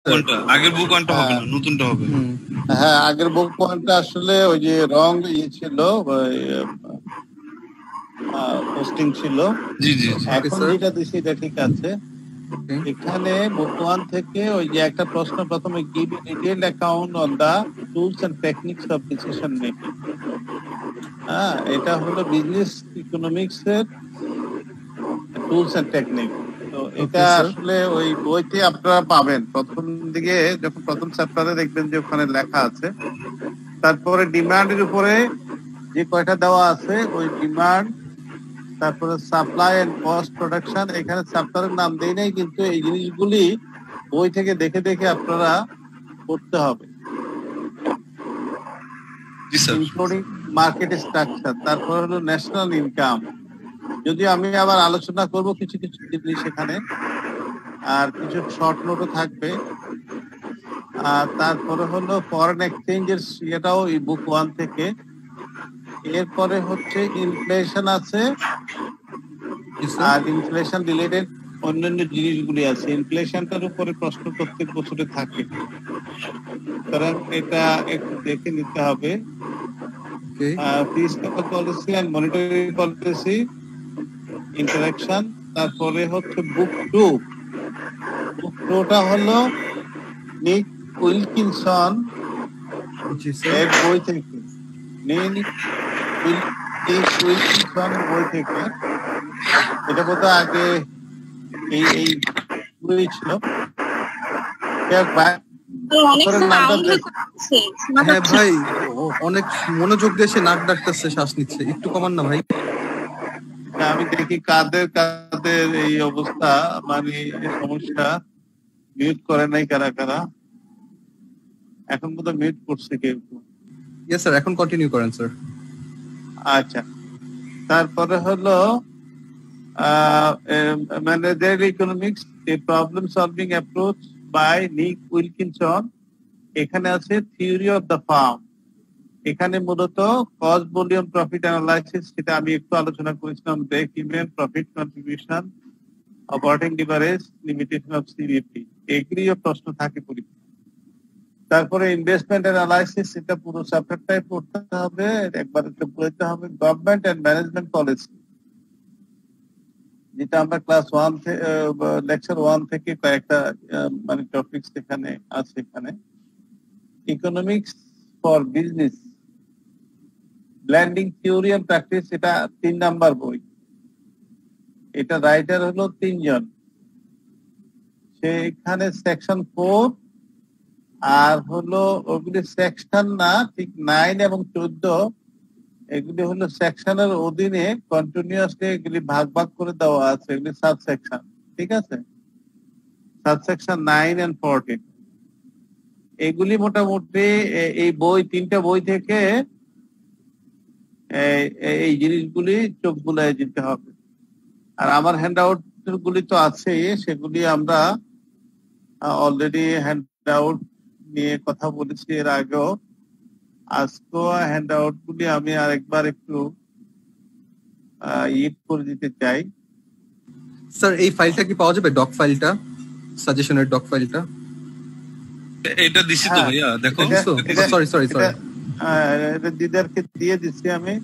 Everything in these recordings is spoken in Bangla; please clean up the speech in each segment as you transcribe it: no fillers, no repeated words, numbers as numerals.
কোনটা আগের বুক ওয়ানটা হবে না, নতুনটা হবে। হ্যাঁ, আগের বুক পয়েন্টটা আসলে ওই যে রং ছিল, পোস্টিং ছিল। জি জি জি। এখন যেটা দিছি এটা ঠিক আছে। এখানে বুক ওয়ান থেকে ওই যে একটা প্রশ্ন প্রথমে, give a detailed account on the tools and techniques of decision making. হ্যাঁ, এটা হলো বিজনেস ইকোনমিক্স এর টুলস এন্ড টেকনিক। তো এটা আসলে ওই বইতে আপনারা পাবেন প্রথম দিকে, যখন প্রথম চ্যাপ্টারে দেখবেন যে ওখানে লেখা আছে। তারপরে ডিমান্ডের উপরে যে কয়টা দেওয়া আছে, ওই ডিমান্ড, তারপরে সাপ্লাই এন্ড কস্ট প্রোডাকশন, এখানে চ্যাপ্টারের নাম দেই নাই, কিন্তু এই জিনিসগুলি বই থেকে দেখে দেখে আপনারা করতে হবে, ইনক্লুডিং মার্কেট স্ট্রাকচার। তারপর হলো ন্যাশনাল ইনকাম, যদিও আমি আবার আলোচনা করব কিছু কিছু জিনিস এখানে, আর কিছু শর্ট নোটও থাকবে। আর তারপরে হলো ফরেন এক্সচেঞ্জের ইয়েটাও এই বুক ওয়ান থেকে। এরপরে হচ্ছে ইনফ্লেশন আছে, আর ইনফ্লেশন রিলেটেড অন্যান্য জিনিসগুলি আছে। ইনফ্লেশনটার উপরে প্রশ্ন প্রত্যেক বছরে থাকে, কারণ এটা একটু দেখে নিতে হবে। Fiscal policy and monetary policy interaction. তারপরে হচ্ছে বুক টু। বুক টুটা হলো নিক উইলকিনসন এর বই থেকে, নিক উইলকিনসন বই থেকে। এটা বোধহয় আগে এই বই ছিল। হ্যাঁ ভাই, অনেক মনোযোগ দিয়ে সে নাক ডাকতেছে, শ্বাস নিচ্ছে, একটু কমান না ভাই। আমি দেখি কাদের কাদের এই অবস্থা, মানে সমস্যা। মিউট করে নাই কারা কারা? এখন বোধহয় মিউট করছে কেউ। ইয়েস স্যার, এখন কন্টিনিউ করেন স্যার। আচ্ছা, তারপরে হলো managerial economics, a problem solving approach by Nick Wilkinson. এখানে আছে থিওরি অফ দ্য ফার্ম। এখানে মূলত কস্ট ভলিউম প্রফিট অ্যানালাইসিস, সেটা আমি একটু আলোচনা করেছিলাম, break even, profit contribution, operating leverage, limitation of CBP, এগুলিও প্রশ্ন থাকে পরীক্ষা। তারপরে ইনভেস্টমেন্ট অ্যানালাইসিস, এটা পুরো চ্যাপ্টারটাই পড়তে হবে, একবার একটু পড়তে হবে। গভর্নমেন্ট এন্ড ম্যানেজমেন্ট পলিসি, যেটা আমরা ক্লাস ওয়ান লেকচার ওয়ান থেকে কয়েকটা মানে টপিকস এখানে আছে। এখানে economics for business, blending theory and practice, এটা 3 নাম্বার বই। এটা রাইটার হলো 3 জন। সেখানে সেকশন 4 আর হলো ওগুলি সেকশন না, ঠিক 9 এবং 14 এগুলি হলো সেকশনের অধীনে কন্টিনিউয়াসলি এগুলি ভাগ ভাগ করে দেওয়া আছে, এগুলি সাব সেকশন। ঠিক আছে, সাব সেকশন 9 and 14 এগুলি মোটামুটি এই বই 3টা বই থেকে এই জিনিসগুলি চোখ বুলাই দিতে হবে। আর আমার হ্যান্ড আউট গুলি তো আছে, সেগুলি আমরা অলরেডি হ্যান্ড আউট নিয়ে কথা বলেছি এর আগেও। আজকেও হ্যান্ড আউট গুলি আমি আরেকবার একটু করে দিতে চাই। স্যার, এই ফাইলটা কি পাওয়া যাবে? ডক ফাইলটা, সাজেশনের ডক ফাইলটা এটা দিছি তো ভাইয়া, দেখো। সরি সরি সরি, এটা দিদারকে দিয়ে দিচ্ছি আমি।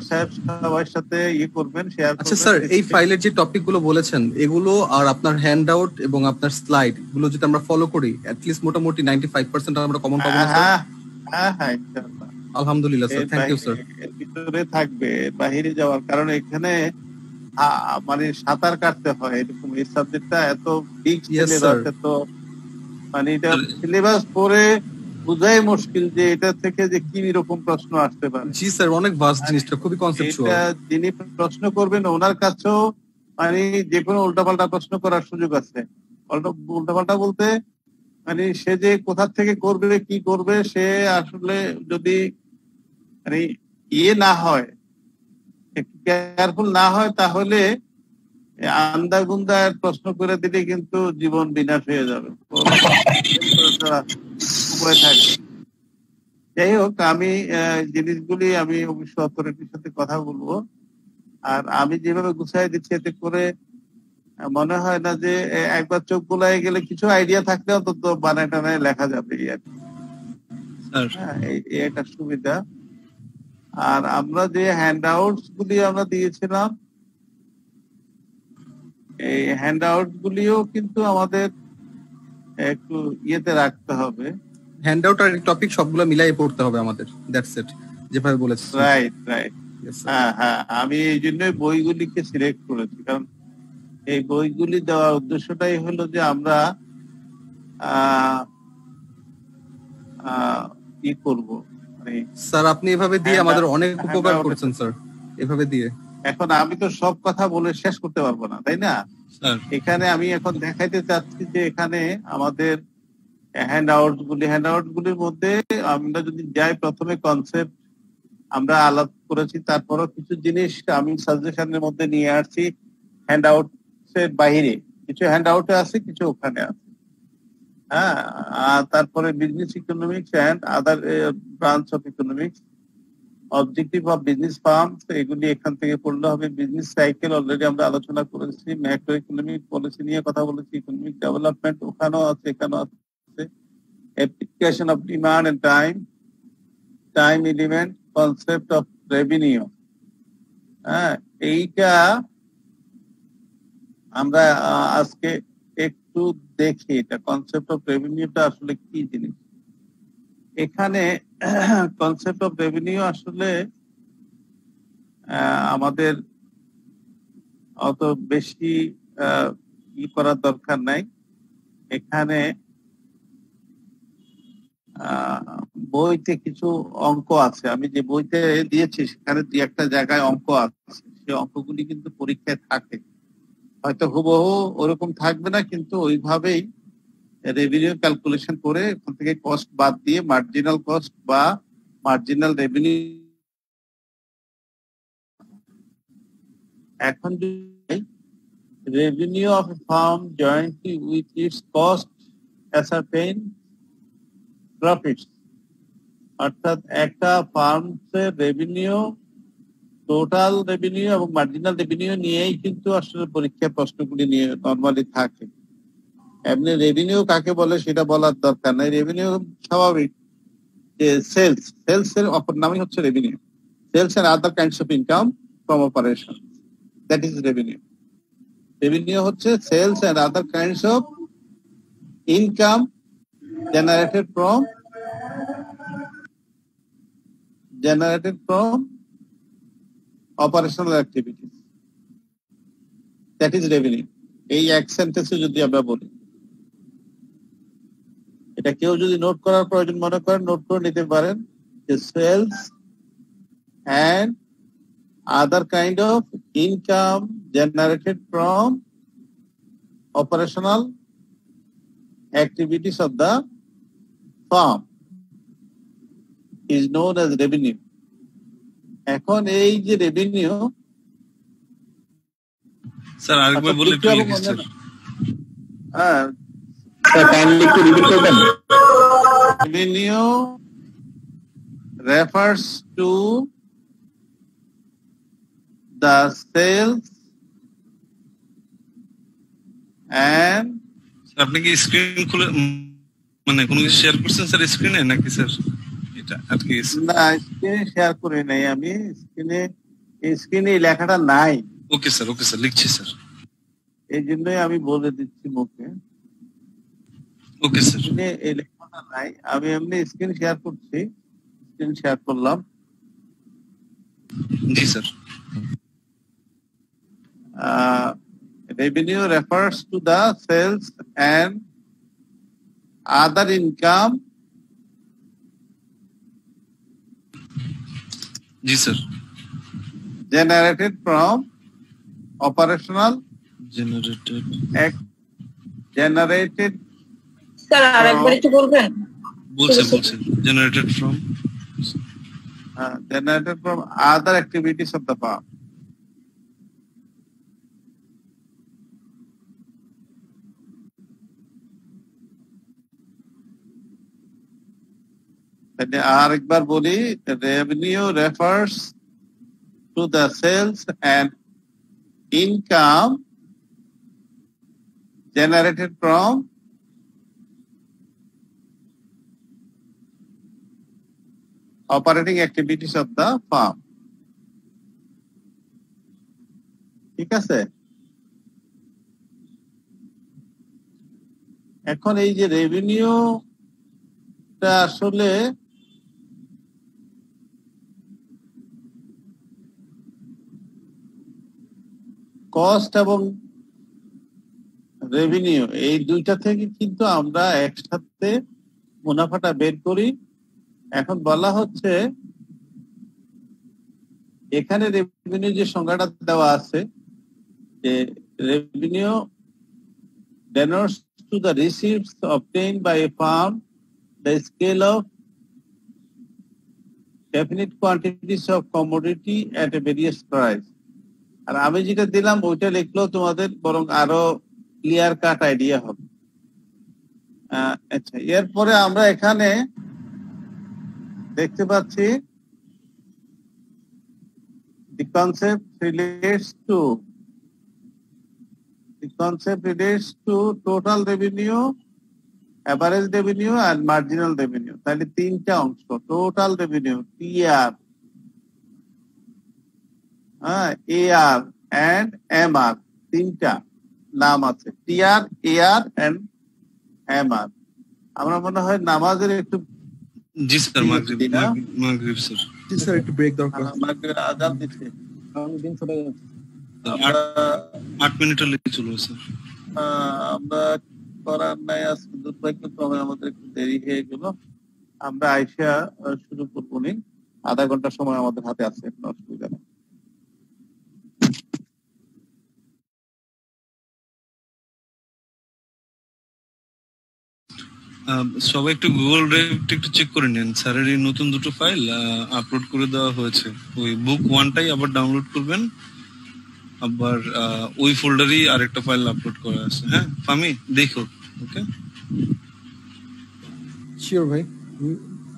স্যার সবার সাথে করবেন, শেয়ার করবেন। আচ্ছা স্যার, এই ফাইলের যে টপিক গুলো বলেছেন, এগুলো আর আপনার হ্যান্ড আউট এবং আপনার স্লাইড গুলো যদি আমরা ফলো করি, অ্যাটলিস্ট মোটামুটি 95% আমরা কমন পাবো না স্যার? হ্যাঁ হ্যাঁ, ইনশাআল্লাহ। আলহামদুলিল্লাহ স্যার, থ্যাংক ইউ স্যার। এর ভিতরে থাকবে, বাহিরে যাওয়ার কারণ এখানে মানে সাঁতার কাটতে হয় এরকম। এই সাবজেক্টটা এত বিগ সিলেবাস, এত মানে এটা সিলেবাস পড়ে বুঝাই মুশকিল যে এটা থেকে যে কি রকম প্রশ্ন আসতে পারে। জি স্যার, অনেক ভাস্ট জিনিসটা, খুবই কনসেপচুয়াল। এটা যিনি প্রশ্ন করবেন ওনার কাছেও মানে যে কোনো উল্টাপাল্টা প্রশ্ন করার সুযোগ আছে। উল্টাপাল্টা বলতে মানে সে যে কোথা থেকে করবে, কি করবে, সে আসলে যদি মানে না হয়, কেয়ারফুল না হয়, তাহলে আন্দা গুন্দা প্রশ্ন করে দিলে কিন্তু জীবন বিনাশ হয়ে যাবে, উপায় থাকবে। যাই হোক, আমি জিনিসগুলি আমি অবশ্য অথরিটির সাথে কথা বলবো। আর আমি যেভাবে গুছাই দিচ্ছি, এতে করে মনে হয় না যে একবার চোখ বুলাই গেলে কিছু আইডিয়া থাকলে অন্তত বানায় টানায় লেখা যাবে এই আর কি। স্যার হ্যাঁ, এই একটা সুবিধা। আর আমরা যে হ্যান্ডআউটস গুলি আমরা দিয়েছিলাম, এই হ্যান্ডআউট গুলিও কিন্তু আমাদের একটু ইয়েতে রাখতে হবে। হ্যান্ডআউট আর টপিক সবগুলো মিলাই পড়তে হবে আমাদের, দ্যাটস ইট, যেভাবে বলেছেন। Right right. Yes, sir. হ্যাঁ হ্যাঁ, আমি এই জন্যই বইগুলিকে সিলেক্ট করেছি, কারণ এই বইগুলি দেওয়ার উদ্দেশ্যটাই হলো যে আমরা ই করব, মানে স্যার আপনি এভাবে দিয়ে আমাদের অনেক উপকার করেছেন স্যার, এভাবে দিয়ে। এখন আমি তো সব কথা বলে শেষ করতে পারবো না, তাই না? স্যার এখানে আমি এখন দেখাইতে চাচ্ছি যে এখানে আমাদের হ্যান্ড আউট গুলির মধ্যে আমরা যদি যাই, প্রথমে কনসেপ্ট আমরা আলাপ করেছি, তারপরও কিছু জিনিস আমি সাজেশনের মধ্যে নিয়ে আসছি হ্যান্ড আউট এর বাইরে। কিছু হ্যান্ড আউটে আছে, কিছু ওখানে আছে। হ্যাঁ, আর তারপরে business economics and other branch of economics, objective of business firms, এগুলি এখান থেকে পড়লে হবে। বিজনেস সাইকেল অলরেডি আমরা আলোচনা করেছি। ম্যাক্রো ইকোনমিক পলিসি নিয়ে কথা বলেছি। ইকোনমিক ডেভেলপমেন্ট ওখানেও আছে, এখানেও আছে। Application of demand and time element, concept of revenue. হ্যাঁ, এইটা আমরা আজকে একটু দেখি, এটা কনসেপ্ট অফ রেভিনিউটা আসলে কি জিনিস। এখানে কনসেপ্ট অফ রেভিনিউ আসলে আমাদের অত বেশি ই করার দরকার নাই। এখানে বইতে কিছু অঙ্ক আছে, আমি যে বইতে দিয়েছি সেখানে দুই একটা জায়গায় অঙ্ক আছে। সেই অঙ্কগুলি কিন্তু পরীক্ষায় থাকে, হয়তো হুবহু ওরকম থাকবে না, কিন্তু ওইভাবেই রেভিনিউ ক্যালকুলেশন করে ওখান থেকে কস্ট বাদ দিয়ে মার্জিনাল কস্ট বা মার্জিনাল রেভিনিউ। এখন revenue of a firm jointly with its cost ascertain profits, অর্থাৎ একটা ফার্মের রেভিনিউ, টোটাল রেভিনিউ এবং মার্জিনাল রেভিনিউ নিয়েই কিন্তু আসলে পরীক্ষা প্রশ্নগুলি নিয়ে নরমালি থাকে। এমনি রেভিনিউ কাকে বলে সেটা বলার দরকার নাই। রেভিনিউ স্বাভাবিক যে সেলস এর অপর নামই হচ্ছে revenue. Sales and other kinds of income from operation, that is revenue. Revenue হচ্ছে sales and other kinds of income generated from operational activities. That is revenue. এই এক সেন্টেন্সে যদি আমরা বলি, এটা কেউ যদি নোট করার প্রয়োজন মনে করেন নোট করে নিতে পারেন যে sales and other kind of income generated from operational activities of the firm is known as revenue. এখন এই যে রেভিনিউ, স্যার আরেকবার বলে একটু লিখি স্যার। হ্যাঁ স্যার কাইন্ডলি একটু রিপিট করবেন। revenue refers to the sales and আপনি কি স্ক্রিন খুলে মানে কোনো কিছু শেয়ার করছেন স্যার স্ক্রিনে নাকি স্যার? এটা আর কি না, স্ক্রিনে শেয়ার করে নাই আমি। স্ক্রিনে এই লেখাটা নাই। ওকে স্যার লিখছি স্যার। এই জন্যই আমি বলে দিচ্ছি মুখে। Okay sir. স্ক্রিনে এই লেখাটা নাই, আমি এমনি স্ক্রিন শেয়ার করছি। স্ক্রিন শেয়ার করলাম। জি sir. Revenue refers to the sales and other income জি sir. generated from operational generated sir আরেকবার একটু বলবেন? বলছেন generated from other activities of the firm. আরেকবার বলি, revenue refers to the sales and income generated from operating activities of the farm. ঠিক আছে? এখন এই যে রেভিনিউটা আসলে কস্ট এবং রেভিনিউ এই দুইটা থেকে কিন্তু আমরা একসাথে মুনাফাটা বের করি। এখন বলা হচ্ছে এখানে রেভিনিউ যে সংজ্ঞাটা দেওয়া আছে যে revenue denotes to the receipts obtained by a farm the scale of definite quantities of commodity at a various price. আর আমি যেটা দিলাম ওইটা লিখলেও তোমাদের বরং আরো ক্লিয়ার কাট আইডিয়া হবে। আচ্ছা, এরপরে আমরা এখানে দেখতে পাচ্ছি the concept relates to total revenue, average revenue and marginal revenue. তাহলে তিনটা অংশ, total revenue TR, AR and MR, তিনটা নাম আছে, TR, AR and MR। আমরা মনে হয় নামাজের একটু জি স্যার, মাগরিব স্যার। জি স্যার, একটু ব্রেক দরকার। মাগরিবের আযান দিচ্ছে। আমরা 8 মিনিটের লেগে চলবে স্যার। আমরা করার নাই, আজকে দুর্ভাগ্যক্রমে আমাদের একটু দেরি হয়ে গেল। আমরা আইসা শুরু করবো নি, আধা ঘন্টা সময় আমাদের হাতে আছে, কোনো অসুবিধা নেই। সবাই একটু গুগল ড্রাইভটা একটু চেক করে নেন, স্যারের এই নতুন দুটো ফাইল আপলোড করে দেওয়া হয়েছে। ওই বুক 1টাই আবার ডাউনলোড করবেন, আবার ওই ফোল্ডারই আরেকটা ফাইল আপলোড করা আছে। হ্যাঁ ফামি, দেখো। ওকে, শিওর ভাই,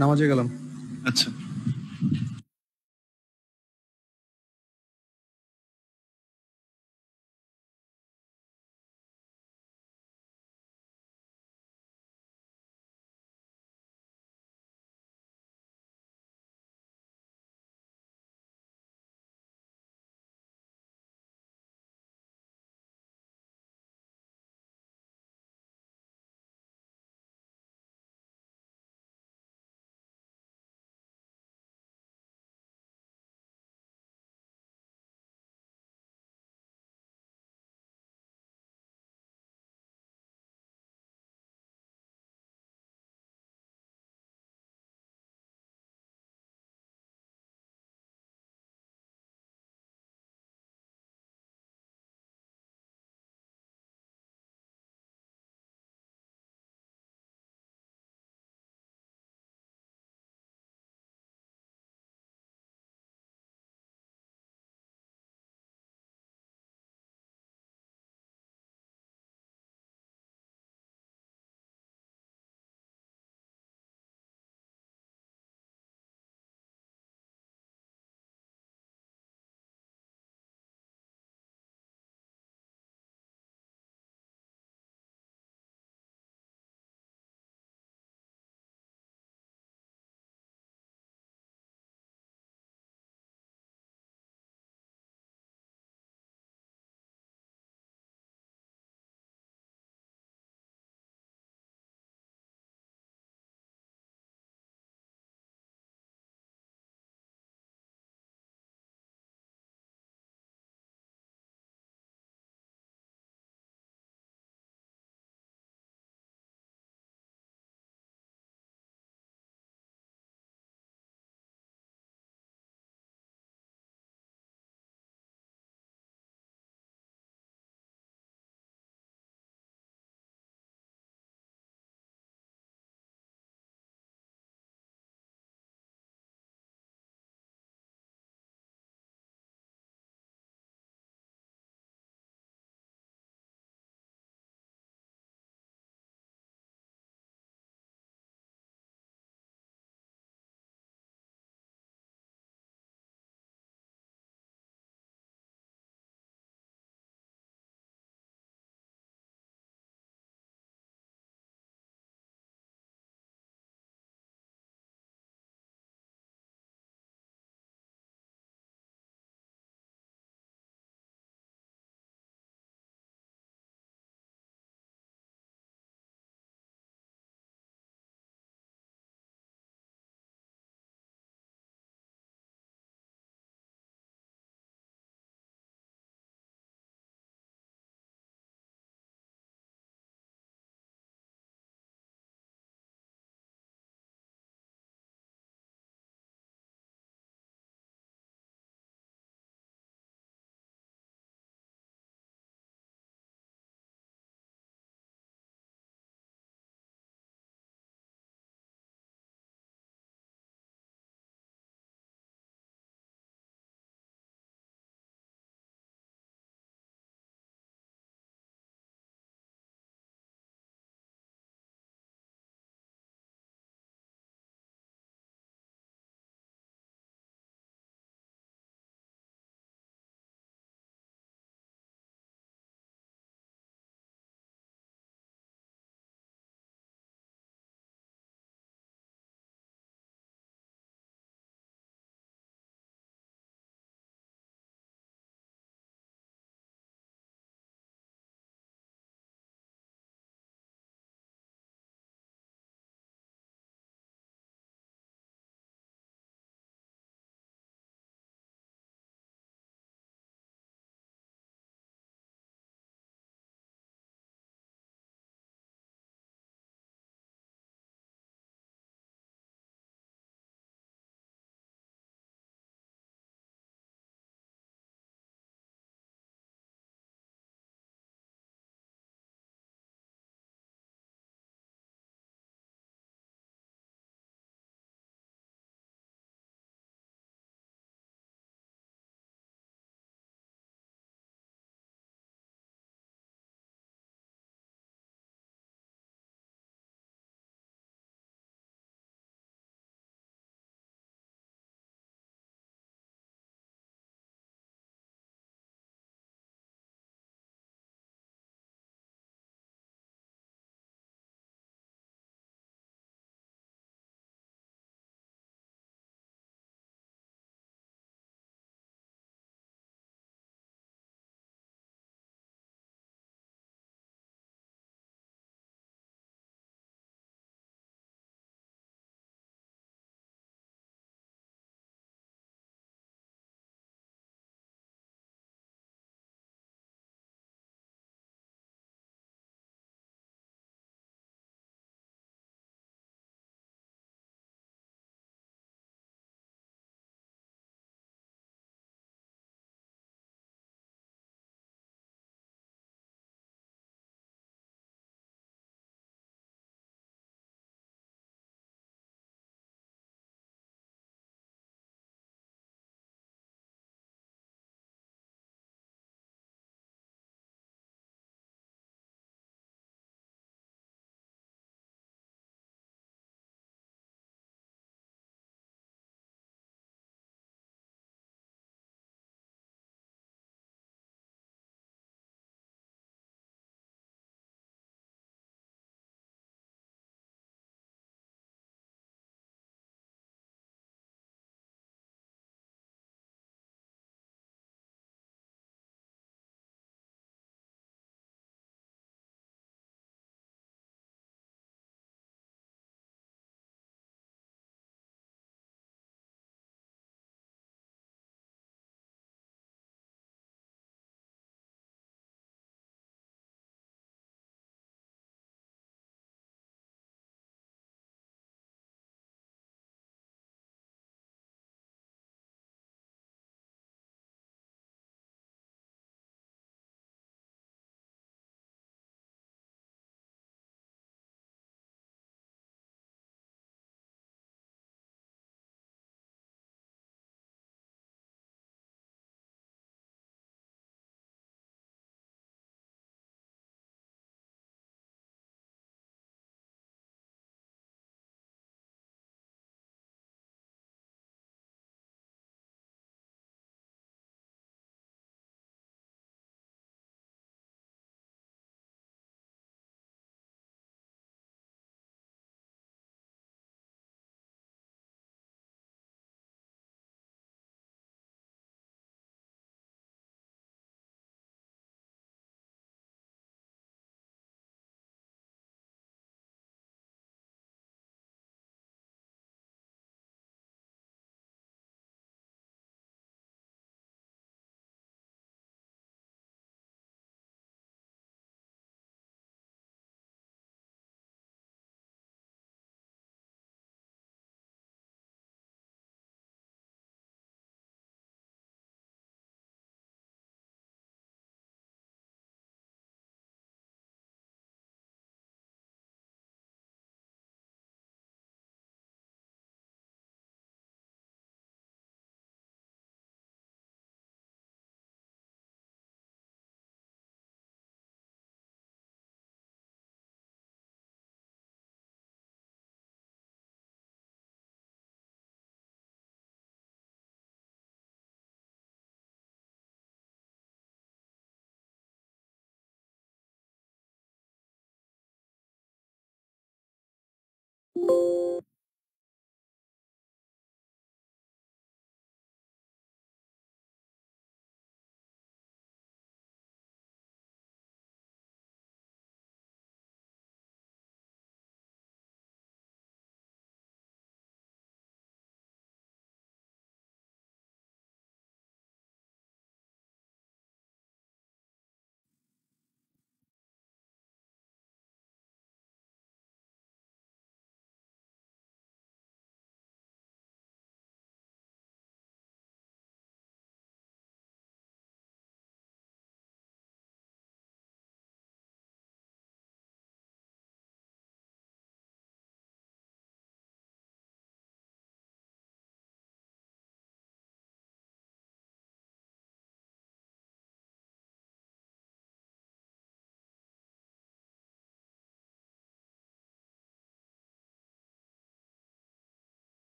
নামাজে গেলাম। আচ্ছা।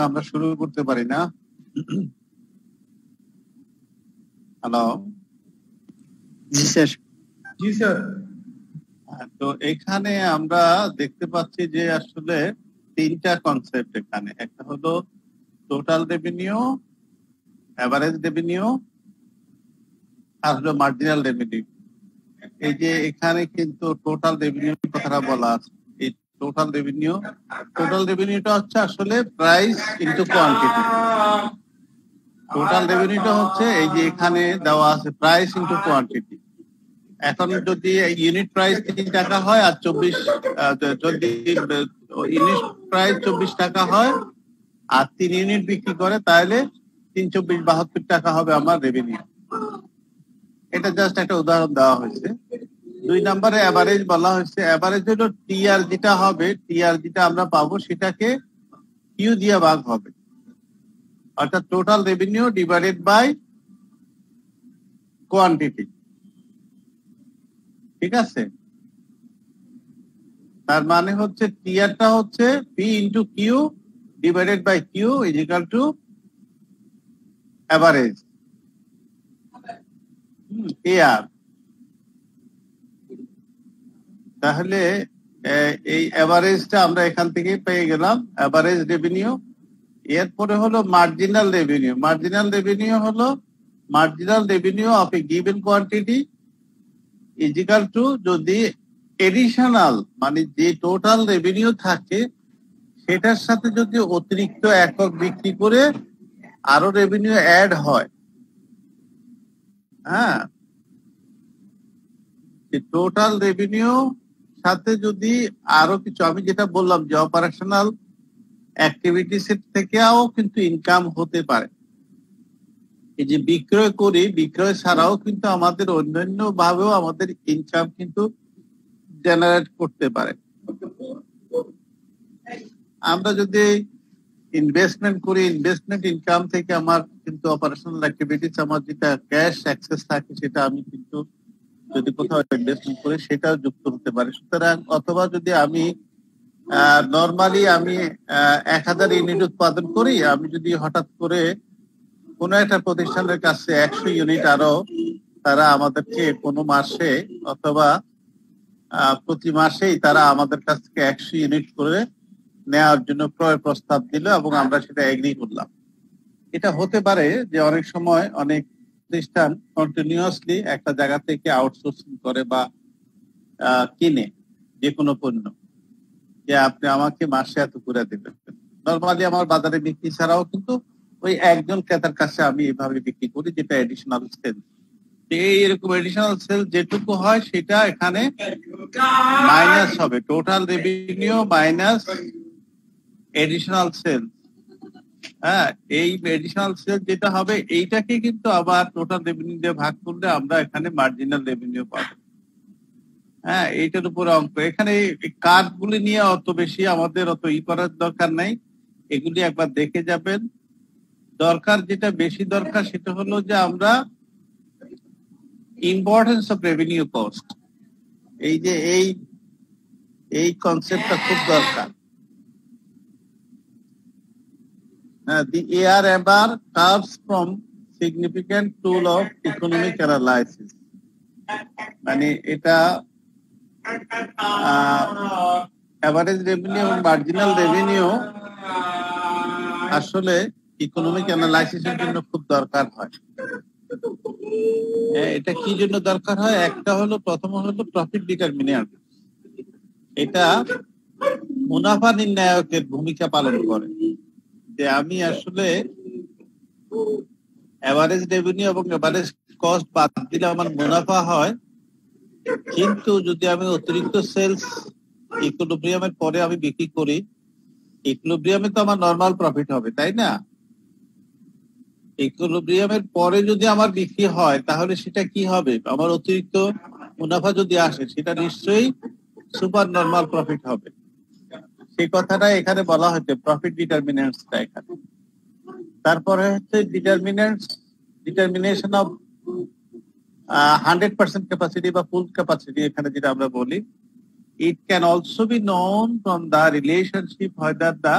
আমরা শুরু করতে পারি না? হ্যালো, জি স্যার। জি স্যার। তো এখানে আমরা দেখতে পাচ্ছি যে আসলে তিনটা কনসেপ্ট এখানে। একটা হলো টোটাল রেভিনিউ, এভারেজ রেভিনিউ, আর হলো মার্জিনাল রেভিনিউ। এই যে এখানে কিন্তু টোটাল রেভিনিউ কথাটা বলা আছে। এই টোটাল রেভিনিউটা হচ্ছে আসলে প্রাইস ইনটু কোয়ান্টিটি। টোটাল রেভিনিউটা হচ্ছে এই যে এখানে দেওয়া আছে প্রাইস ইনটু কোয়ান্টিটি। এখন যদি ইউনিট প্রাইস 3 টাকা হয় আর যদি ইউনিট প্রাইস 24 টাকা হয় আর 3 ইউনিট বিক্রি করে তাহলে 3 24 72 টাকা হবে আমার রেভিনিউ। এটা জাস্ট একটা উদাহরণ দেওয়া হয়েছে। 2 নম্বরে এভারেজ বলা হয়েছে। এভারেজ হলো টিআর যেটা হবে, টিআর যেটা আমরা পাবো সেটাকে কিউ দিয়ে ভাগ হবে, অর্থাৎ total revenue divided by quantity. ঠিক আছে, তার মানে হচ্ছে টিআরটা হচ্ছে P into Q divided by Q is equal to average AR. তাহলে এই এভারেজটা আমরা এখান থেকে পেয়ে গেলাম, এভারেজ রেভিনিউ। এরপরে হলো marginal revenue. Marginal revenue of a given quantity is equal two, যদি এডিশনাল মানে যে টোটাল রেভিনিউ থাকে সেটার সাথে যদি অতিরিক্ত একক বিক্রি করে আরো রেভিনিউ অ্যাড হয়, হ্যাঁ, টোটাল রেভিনিউ সাথে যদি আরো কিছু, আমি যেটা বললাম যে অপারেশনাল অ্যাক্টিভিটিস থেকেও কিন্তু ইনকাম হতে পারে। এই যে বিক্রয় করি, বিক্রয় ছাড়াও কিন্তু আমাদের অন্যান্য ভাবেও আমাদের ইনকাম কিন্তু জেনারেট করতে পারে। আমরা যদি ইনভেস্টমেন্ট করি, ইনভেস্টমেন্ট ইনকাম থেকে আমার কিন্তু অপারেশনাল অ্যাক্টিভিটিস, আমার যেটা ক্যাশ অ্যাক্সেস থাকে সেটা আমি কিন্তু যদি কোথাও ইনভেস্টমেন্ট করি সেটাও যুক্ত হতে পারে। সুতরাং অথবা যদি আমি নর্মালি আমি 1000 ইউনিট উৎপাদন করি, আমি যদি হঠাৎ করে কোনো একটা প্রতিষ্ঠানের কাছে 100 ইউনিট আরো তারা আমাদেরকে কোনো মাসে অথবা প্রতি মাসেই তারা আমাদের কাছ থেকে 100 ইউনিট করে নেওয়ার জন্য ক্রয় প্রস্তাব দিল এবং আমরা সেটা এগ্রি করলাম। এটা হতে পারে যে অনেক সময় অনেক প্রতিষ্ঠান কন্টিনিউয়াসলি একটা জায়গা থেকে আউটসোর্সিং করে বা কিনে যে কোনো পণ্য, যে আপনি আমাকে মাসে এত করে দেবেন। নর্মালি আমার বাজারে বিক্রি ছাড়াও কিন্তু ওই একজন ক্রেতার কাছে আমি এভাবে বিক্রি করি, যেটা এডিশনাল সেল। এইরকম এডিশনাল সেল যেটুকু হয় সেটা এখানে মাইনাস হবে, total revenue minus additional sale, হ্যাঁ, এই এডিশনাল সেল যেটা হবে এইটাকে কিন্তু আবার টোটাল রেভিনিউ দিয়ে ভাগ করলে আমরা এখানে মার্জিনাল রেভিনিউ পাবো। হ্যাঁ, এইটার উপরে অঙ্ক। এখানে কার্ডগুলি নিয়ে অত বেশি আমাদের অত করার দরকার নাই, এগুলি একবার দেখে যাবেন। দরকার যেটা বেশি দরকার সেটা হলো যে আমরা ইম্পর্টেন্স অফ রেভিনিউ কস্ট, এই যে এই কনসেপ্টটা খুব দরকার। The ARMR comes from significant tool of economic analysis, মানে এটা অ্যাভারেজ রেভিনিউ এবং মার্জিনাল রেভিনিউ আসলে ইকোনমিক অ্যানালাইসিসের জন্য খুব দরকার হয়। এটা কি জন্য দরকার হয়? একটা হলো, প্রথম হলো প্রফিট ডিটারমিনেশন, এটা মুনাফা নির্ণায়কের ভূমিকা পালন করে। যে আমি আসলে এভারেজ রেভিনিউ এবং এভারেজ কস্ট বাদ দিলে আমার মুনাফা হয়, কিন্তু যদি আমি অতিরিক্ত সেলস ইকুইলিব্রিয়ামের পরে আমি বিক্রি করি, ইকুইলিব্রিয়ামে তো আমার নরমাল প্রফিট হবে, তাই না? ইকুইলিব্রিয়ামের পরে যদি আমার বিক্রি হয় তাহলে সেটা কি হবে? আমার অতিরিক্ত মুনাফা যদি আসে সেটা নিশ্চয়ই সুপার নরমাল প্রফিট হবে। সেই কথাটা এখানে বলা হচ্ছে প্রফিট ডিটারমিনেন্টসটা এখানে। তারপরে হচ্ছে ডিটারমিনেশন অফ 100% ক্যাপাসিটি বা ফুল ক্যাপাসিটি, এখানে যেটা আমরা বলি। It can also be known from the relationship whether the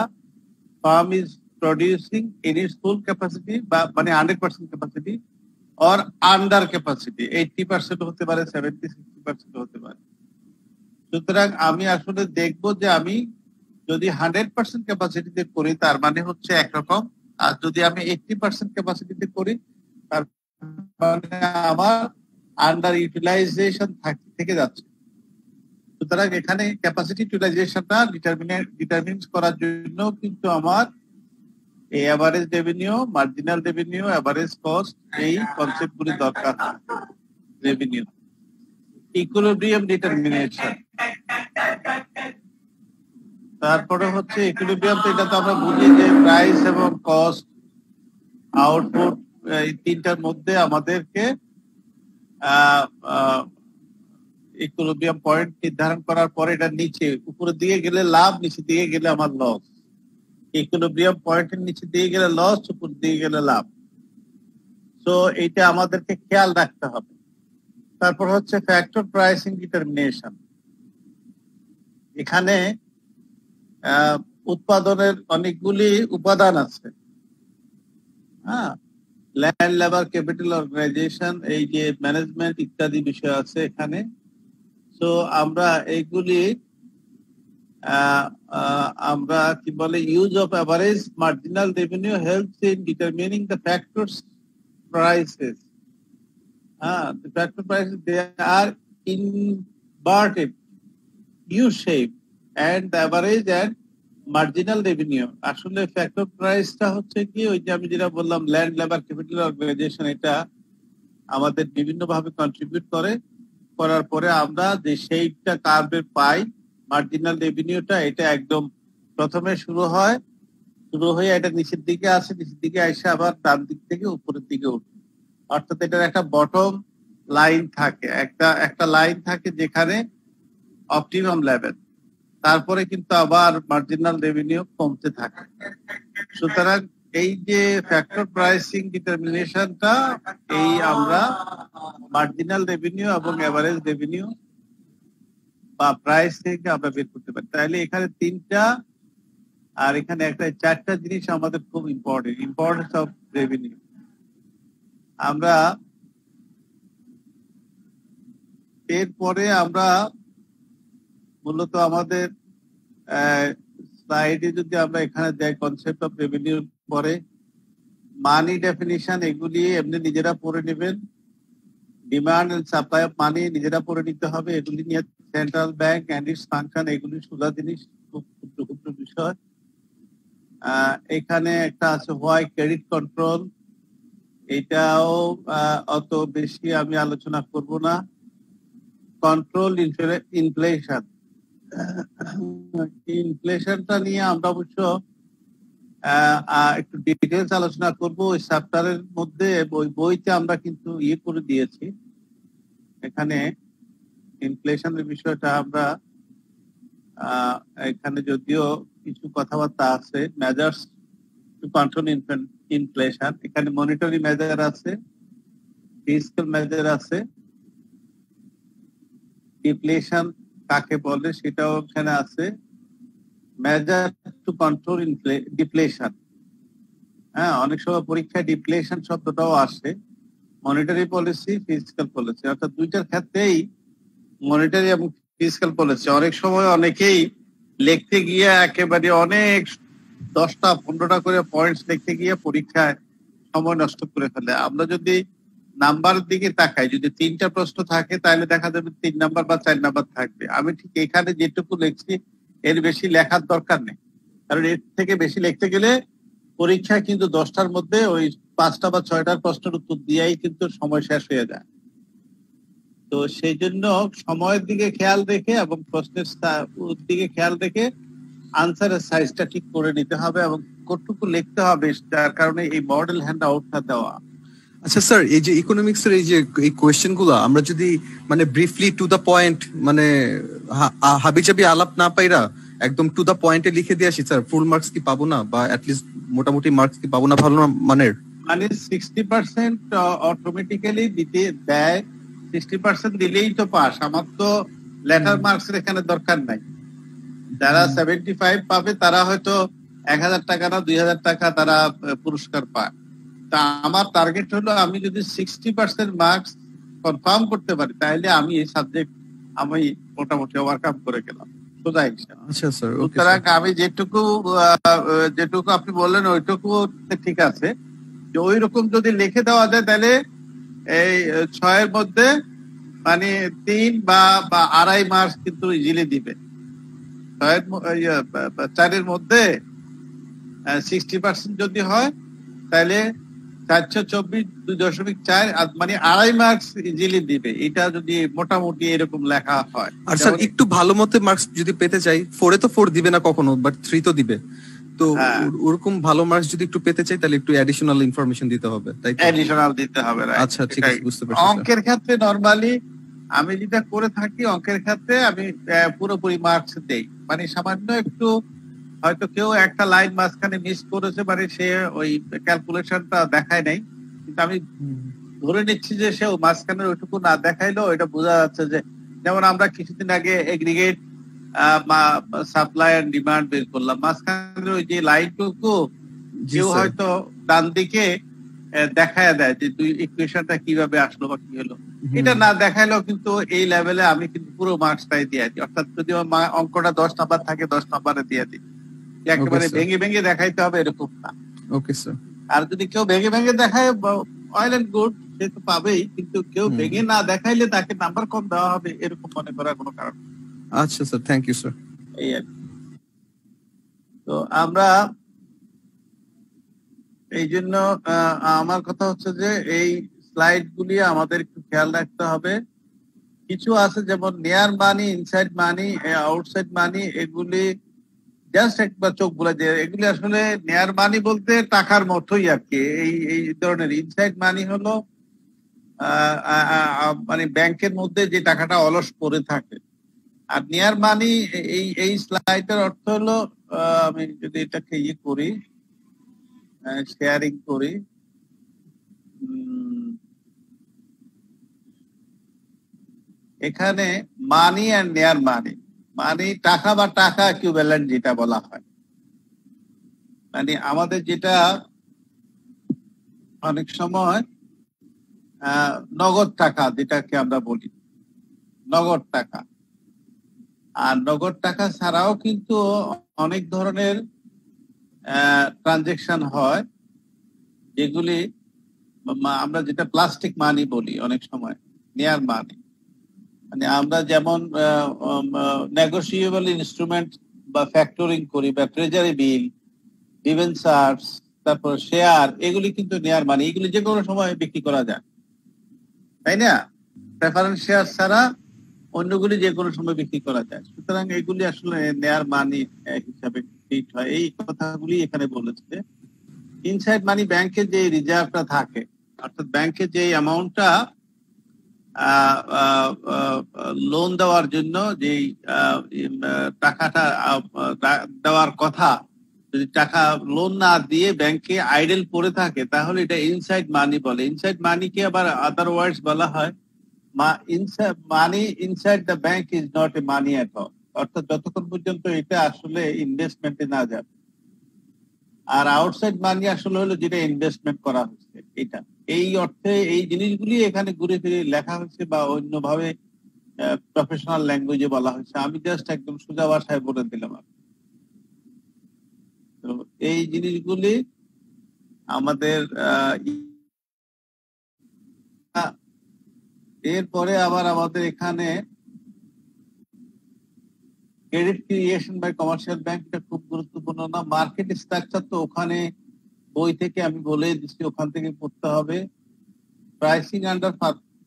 firm is producing in its full capacity, মানে 100% capacity or under capacity, 80% হতে পারে, 70-60% হতে পারে। সুতরাং আমি আসলে দেখবো যে আমি যদি 100% ক্যাপাসিটিতে করি তার মানে হচ্ছে একরকম, আর যদি আমি 80% ক্যাপাসিটিতে করি তার মানে আমার আন্ডার ইউটিলাইজেশন থেকে যাচ্ছে। সুতরাং এখানে ক্যাপাসিটি ইউটিলাইজেশনটা ডিটারমিন করার জন্য কিন্তু আমার এই average revenue, marginal revenue, average cost, এই কনসেপ্ট গুলি দরকার হয় রেভিনিউ। ইকুইলিব্রিয়াম ডিটারমিনেশন, তারপরে হচ্ছে ইকুইলিব্রিয়াম, তো এটা তো আমরা বুঝি যে প্রাইস এবং কস্ট, আউটপুট, এই তিনটার মধ্যে আমাদেরকে ইকুইলিব্রিয়াম পয়েন্ট নির্ধারণ করার পরে এটা নিচে উপরের দিকে গেলে লাভ, নিচে দিকে গেলে আমার লস। ইকুইলিব্রিয়াম পয়েন্টের নিচে দিয়ে গেলে লস, উপর দিয়ে গেলে লাভ। তো এইটা আমাদেরকে খেয়াল রাখতে হবে। তারপর হচ্ছে ফ্যাক্টর প্রাইসিং ডিটারমিনেশন। এখানে উৎপাদনের অনেকগুলি উপাদান আছে, হ্যাঁ, ল্যান্ড, লেবার, ক্যাপিটাল, অর্গানাইজেশন, এই যে ম্যানেজমেন্ট ইত্যাদি বিষয় আছে এখানে। তো আমরা এইগুলি আমরা কি বলে, use of average marginal revenue helps in determining the factors prices. The factor prices, they are inverted U-shape, and the average and marginal revenue, আসলে ফ্যাক্টর প্রাইসটা হচ্ছে কি, ওই যে আমি যেটা বললাম ল্যান্ড, লেবার, ক্যাপিটাল, অর্গানাইজেশন, এটা আমাদের বিভিন্ন ভাবে কন্ট্রিবিউট করার পরে আমরা যে শেপটা কার্ভের পাই, মার্জিনাল রেভিনিউটা, এটা একদম প্রথমে শুরু হয়ে এটা নিচের দিকে আসে, নিচের দিকে এসে আবার ডান দিক থেকে উপরের দিকে উঠে। অর্থাৎ এটার একটা বটম লাইন থাকে, একটা লাইন থাকে যেখানে অপটিমাম লেভেল, তারপরে কিন্তু আবার মার্জিনাল রেভিনিউ কমতে থাকে। সুতরাং এই যে ফ্যাক্টর প্রাইসিং ডিটারমিনেশনটা, এই আমরা মার্জিনাল রেভিনিউ এবং এভারেজ রেভিনিউ বা প্রাইস থেকে আমরা বের করতে পারি। তাহলে এখানে তিনটা আর এখানে একটা, চারটা জিনিস আমাদের খুব ইম্পর্টেন্স অফ রেভিনিউ। আমরা এরপরে আমরা মূলত আমাদের স্লাইডে যদি আমরা এখানে দেখ কনসেপ্ট অফ রেভিনিউ পরে মানি ডেফিনিশন, এগুলি এমনি নিজেরা পড়ে নেবেন। Demand and supply of money নিজেরা পড়ে নিতে হবে। এগুলি নিয়ে central bank and its function, এগুলি সোজা জিনিস, খুব ক্ষুদ্র বিষয়। এখানে একটা আছে হোয়াই ক্রেডিট কন্ট্রোল, এটাও অত বেশি আমি আলোচনা করব না। কন্ট্রোল ইনফ্লেশন, ইনফ্লেশনটা নিয়ে আমরা অবশ্য একটু ডিটেলস আলোচনা করব ওই চ্যাপ্টারের মধ্যে। ওই বইতে আমরা কিন্তু করে দিয়েছি, এখানে ইনফ্লেশনের বিষয়টা আমরা এখানে যদিও কিছু কথাবার্তা আছে, মেজার্স টু কন্ট্রোল ইনফ্লেশন, এখানে মনিটরি মেজার আছে, ফিসক্যাল মেজার আছে, ডিফ্লেশন কাকে বলে সেটাও এখানে আছে, মেজার টু কন্ট্রোল ডিফ্লেশন। হ্যাঁ, অনেক সময় পরীক্ষায় ডিফ্লেশন শব্দটাও আসে। মনিটারি পলিসি, ফিসক্যাল পলিসি, অর্থাৎ দুইটার ক্ষেত্রেই মনিটারি এবং ফিসক্যাল পলিসি অনেক সময় অনেকেই লিখতে গিয়ে একেবারে অনেক 10টা 15টা করে পয়েন্টস লিখতে গিয়ে পরীক্ষায় সময় নষ্ট করে ফেলে। আমরা যদি নাম্বারের দিকে তাকাই, যদি 3টা প্রশ্ন থাকে তাহলে দেখা যাবে 3 নাম্বার বা 4 নাম্বার থাকবে। আমি ঠিক এখানে যেটুকু লিখছি এর বেশি লেখার দরকার নেই, কারণ এর থেকে বেশি লিখতে গেলে পরীক্ষায় কিন্তু 10টার মধ্যে ওই 5টা বা 6টার প্রশ্নের উত্তর দিয়েই কিন্তু সময় শেষ হয়ে যায়। তো সেই জন্য সময়ের দিকে খেয়াল রেখে এবং প্রশ্নের দিকে খেয়াল রেখে আনসারের সাইজটা ঠিক করে নিতে হবে এবং কতটুকু লিখতে হবে, যার কারণে এই মডেল হ্যান্ড আউটটা দেওয়া। আচ্ছা স্যার, এই যে ইকোনমিক্স এর এই কোয়েশ্চেন গুলো আমরা যদি মানে ব্রিফলি টু দা পয়েন্ট, মানে হাবিজাবি আলাপ না পাইরা একদম টু দা পয়েন্টে লিখে দিয়ে আসি স্যার, ফুল মার্কস কি পাবো না, বা অ্যাটলিস্ট মোটামুটি মার্কস কি পাবো না ভালো মানের? মানে 60% অটোমেটিক্যালি দিতে দেয়, 60% দিলেই তো পাস। আমার তো লেটার মার্কস এর এখানে দরকার নাই। যারা 75 পাবে তারা হয়তো 1000 টাকা না 2000 টাকা তারা পুরস্কার পায়। তা আমার টার্গেট হলো আমি যদি 60% মার্কস কনফার্ম করতে পারি তাহলে আমি এই সাবজেক্ট আমি মোটামুটি ওভারকাম করে গেলাম। আচ্ছা স্যার, সুতরাং আমি যেটুকু আপনি বললেন ওইটুকু ঠিক আছে, যে ওই রকম যদি লিখে দেওয়া যায় তাহলে এই 6 এর মধ্যে মানে 3 বা 2.5 মার্কস কিন্তু ইজিলি দিবে। 4 মধ্যে 60% যদি হয় তাহলে 424.2.4 মানে 2.5 মার্কস ইজিলি দিবে, এটা যদি মোটামুটি এরকম লেখা হয়। আর স্যার একটু ভালো মতে মার্কস যদি পেতে চাই, 4 এ তো 4 দিবে না কখনো, বাট 3 তো দিবে। তো ওরকম ভালো মার্কস যদি একটু পেতে চাই তাহলে একটু অ্যাডিশনাল ইনফরমেশন দিতে হবে, তাই তো? অ্যাডিশনাল দিতে হবে। আচ্ছা ঠিক আছে, বুঝতে পারছি। অঙ্কের ক্ষেত্রে নরমালি আমি যেটা করে থাকি, অঙ্কের ক্ষেত্রে আমি পুরোপুরি মার্কস দেই, মানে সামান্য একটু হয়তো কেউ একটা লাইন মাঝখানে মিস করেছে, মানে সে ওই ক্যালকুলেশনটা দেখায় নাই, কিন্তু আমি ধরে নিচ্ছি যে সে মাঝখানের ওইটুকু না দেখাইলেও এটা বোঝা যাচ্ছে যে, যেমন আমরা কিছুদিন আগে এগ্রিগেট সাপ্লাই এন্ড ডিমান্ড বের করলাম, মাঝখানের ওই যে লাইনটুকু কেউ হয়তো ডান দিকে দেখায় দেয় যে তুই ইকুয়েশনটা কিভাবে আসলো বা কি হলো, এটা না দেখাইলেও কিন্তু এই লেভেলে আমি কিন্তু পুরো মার্কসটাই দিয়ে দিই। অর্থাৎ যদি অঙ্কটা 10 নাম্বার থাকে 10 নাম্বারে দিয়ে দিই, একেবারে ভেঙে ভেঙে দেখাইতে হবে এরকম না। Okay sir. আর যদি কেউ ভেঙে ভেঙে দেখায় অয়েল এন্ড গুড, সে তো পাবেই, কিন্তু কেউ ভেঙে না দেখাইলে তাকে নাম্বার কম দেওয়া হবে এরকম মনে করার কোনো কারণ। আচ্ছা স্যার, থ্যাংক ইউ স্যার। এই আর তো আমরা এই জন্য আমার কথা হচ্ছে যে এই স্লাইড গুলি আমাদের একটু খেয়াল রাখতে হবে। কিছু আছে যেমন নিয়ার মানি, ইনসাইড মানি, আউটসাইড মানি, এগুলি জাস্ট একবার চোখ বলে যে এগুলি আসলে নিয়ার মানি বলতে টাকার মতোই আর কি। এই ধরনের ইনসাইড মানি হলো মানে ব্যাংকের মধ্যে যে টাকাটা অলস পড়ে থাকে। আর নিয়ার মানি এই স্লাইডের অর্থ হলো, আমি যদি এটাকে করি, শেয়ারিং করি, এখানে মানি অ্যান্ড নিয়ার মানি, মানে টাকা বা টাকা ইকুইভ্যালেন্ট যেটা বলা হয়, মানে আমাদের যেটা অনেক সময় নগদ টাকা যেটাকে আমরা বলি নগদ টাকা, আর নগদ টাকা ছাড়াও কিন্তু অনেক ধরনের ট্রানজেকশন হয় যেগুলি আমরা যেটা প্লাস্টিক মানি বলি অনেক সময়, নিয়ার মানি। মানে আমরা যেমন নেগোশিয়েবল ইনস্ট্রুমেন্ট বা ফ্যাক্টরিং করি, বা ট্রেজারি বিল, ডিবেঞ্চার্স, তারপর শেয়ার, এগুলি কিন্তু নিয়ার মানি, এগুলি যে কোনো সময় বিক্রি করা যায়, তাই না? প্রেফারেন্স শেয়ার ছাড়া অন্যগুলি যে কোনো সময় বিক্রি করা যায়। সুতরাং এগুলি আসলে নেয়ার মানি হিসাবে ট্রিট হয়। এই কথাগুলি এখানে বলেছে। ইনসাইড মানি ব্যাংকে যে রিজার্ভটা থাকে, অর্থাৎ ব্যাংকে যে অ্যামাউন্টটা লোন দেওয়ার জন্য যে টাকাটা দেওয়ার কথা, যদি টাকা লোন না দিয়ে ব্যাংকে আইডেল পড়ে থাকে তাহলে এটা ইনসাইড মানি বলে। ইনসাইড মানিকে আবার আদারওয়াইজ বলা হয় money inside the bank is not a money at all, অর্থাৎ যতক্ষণ পর্যন্ত এটা আসলে ইনভেস্টমেন্টে না যাবে। আর আউটসাইড মানি আসলে হলো যেটা ইনভেস্টমেন্ট করা হচ্ছে, এটা এই অর্থে এই জিনিসগুলি এখানে ঘুরে ফিরে লেখা হয়েছে বা অন্যভাবে প্রফেশনাল ল্যাঙ্গুয়েজে বলা হয়েছে। আমি জাস্ট একদম সোজা ভাষায় বলে দিলাম। তো এই জিনিসগুলি আমাদের এরপরে আবার আমাদের এখানে credit creation by commercial bank, এটা খুব গুরুত্বপূর্ণ না। মার্কেট স্ট্রাকচার তো ওখানে বই থেকে আমি বলে দিচ্ছি, ওখান থেকে পড়তে হবে। প্রাইসিং আন্ডার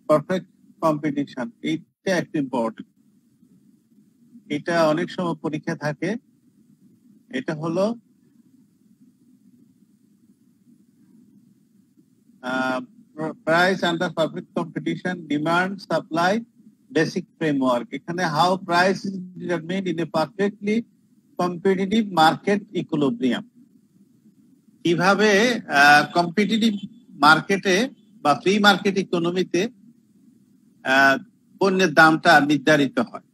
পারফেক্ট কম্পিটিশন, এইটা একটু ইম্পর্টেন্ট, এটা অনেক সময় পরীক্ষা থাকে। এটা হলো price under perfect competition, demand supply basic framework. এখানে how price is determined in a perfectly competitive market equilibrium, কিভাবে কম্পিটিটিভ মার্কেটে বা ফ্রি মার্কেট ইকোনমিতে পণ্যের দামটা নির্ধারিত হয়।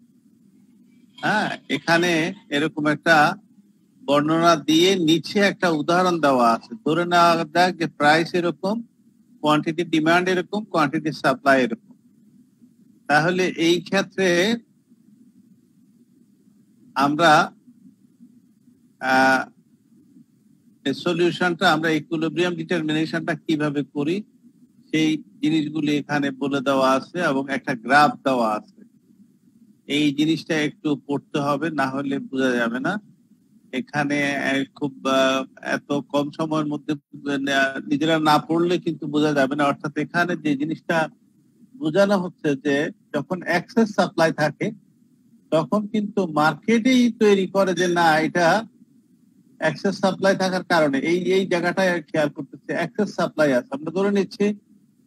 হ্যাঁ, এখানে এরকম একটা বর্ণনা দিয়ে নিচে একটা উদাহরণ দেওয়া আছে। ধরে নেওয়া যাক যে প্রাইস এরকম, কোয়ান্টিটি ডিমান্ড এরকম, কোয়ান্টিটি সাপ্লাই এরকম। তাহলে এই ক্ষেত্রে আমরা সলিউশনটা, আমরা ইকুইলিব্রিয়াম ডিটারমিনেশনটা কিভাবে করি সেই জিনিসগুলি এখানে বলে দেওয়া আছে এবং একটা গ্রাফ দেওয়া আছে। এই জিনিসটা একটু পড়তে হবে, না হলে বোঝা যাবে না। এখানে খুব এত কম সময়ের মধ্যে নিজেরা না পড়লে কিন্তু বোঝা যাবে না। অর্থাৎ এখানে যে জিনিসটা বোঝানো হচ্ছে যে যখন এক্সেস সাপ্লাই থাকে তখন কিন্তু মার্কেটেই তৈরি করে যে না, এটা এক্সেস সাপ্লাই থাকার কারণে এই জায়গাটায় খেয়াল করতেছে এক্সেস সাপ্লাই আছে। আমরা ধরে নিচ্ছি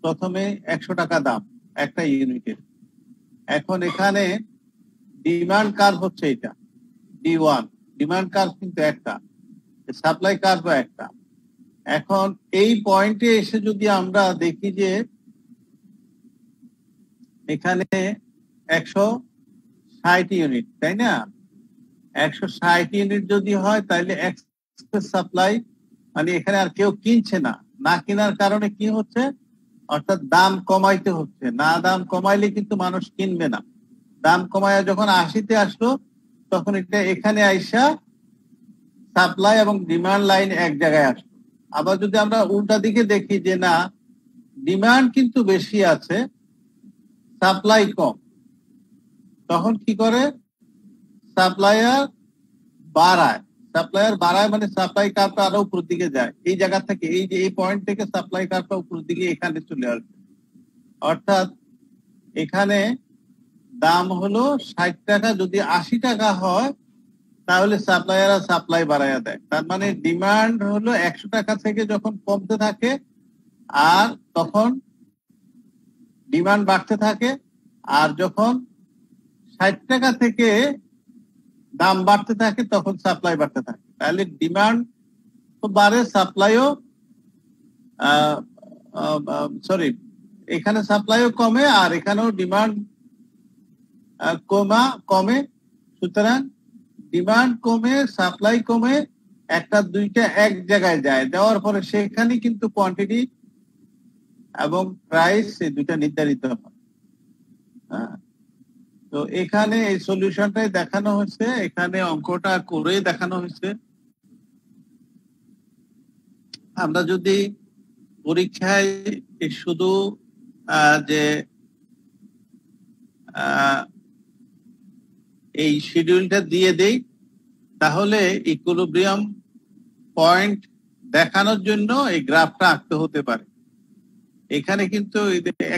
প্রথমে 100 টাকা দাম একটা ইউনিটের। এখন এখানে ডিমান্ড কার্ভ হচ্ছে এটা D1, ডিমান্ড কার্ভ কিন্তু একটা, সাপ্লাই কার্ভ একটা। এখন এই পয়েন্টে এসে যদি আমরা দেখি যে এখানে 160 ইউনিট, তাই না? 160 ইউনিট যদি হয় তাহলে এক্সেস সাপ্লাই মানে এখানে আর কেউ কিনছে না। না কেনার কারণে কি হচ্ছে, অর্থাৎ দাম কমাইতে হচ্ছে। না, দাম কমাইলে কিন্তু মানুষ কিনবে না। দাম কমায় যখন 80-তে আসলো তখন এটা এখানে আইসা সাপ্লাই এবং ডিমান্ড লাইন এক জায়গায় আসলো। আবার যদি আমরা উল্টা দিকে দেখি যে না, ডিমান্ড কিন্তু বেশি আছে, সাপ্লাই কম, তখন কি করে, সাপ্লায়ার বাড়ায় মানে সাপ্লাই কার্ভটা আরো উপরের দিকে যায়। এই জায়গা থেকে এই যে এই পয়েন্ট থেকে সাপ্লাই কার্ভটা উপরের দিকে এখানে চলে আসবে। অর্থাৎ এখানে দাম হলো 60 টাকা, যদি 80 টাকা হয় তাহলে সাপ্লায়াররা সাপ্লাই বাড়াইয়া দেয়। তার মানে ডিমান্ড হলো 100 টাকা থেকে যখন কমতে থাকে আর তখন ডিমান্ড বাড়তে থাকে, আর যখন 60 টাকা থেকে দাম বাড়তে থাকে তখন সাপ্লাই বাড়তে থাকে। তাহলে ডিমান্ড তো বাড়ে, সাপ্লাইও এখানে সাপ্লাইও কমে আর এখানেও ডিমান্ড কমে। সুতরাং ডিমান্ড কমে, সাপ্লাই কমে, একটা দুইটা এক জায়গায় যায়, দেওয়ার পরে সেখানে কিন্তু কোয়ান্টিটি এবং প্রাইস এই দুইটা নির্ধারিত হয়। তো এখানে এই সলিউশনটাই দেখানো হয়েছে, এখানে অঙ্কটা করে দেখানো হয়েছে। আমরা যদি পরীক্ষায় শুধু যে এই শিডিউলটা দিয়ে দেই তাহলে ইকুইলিব্রিয়াম পয়েন্ট দেখানোর জন্য এই গ্রাফটা আঁকতে হতে পারে। এখানে কিন্তু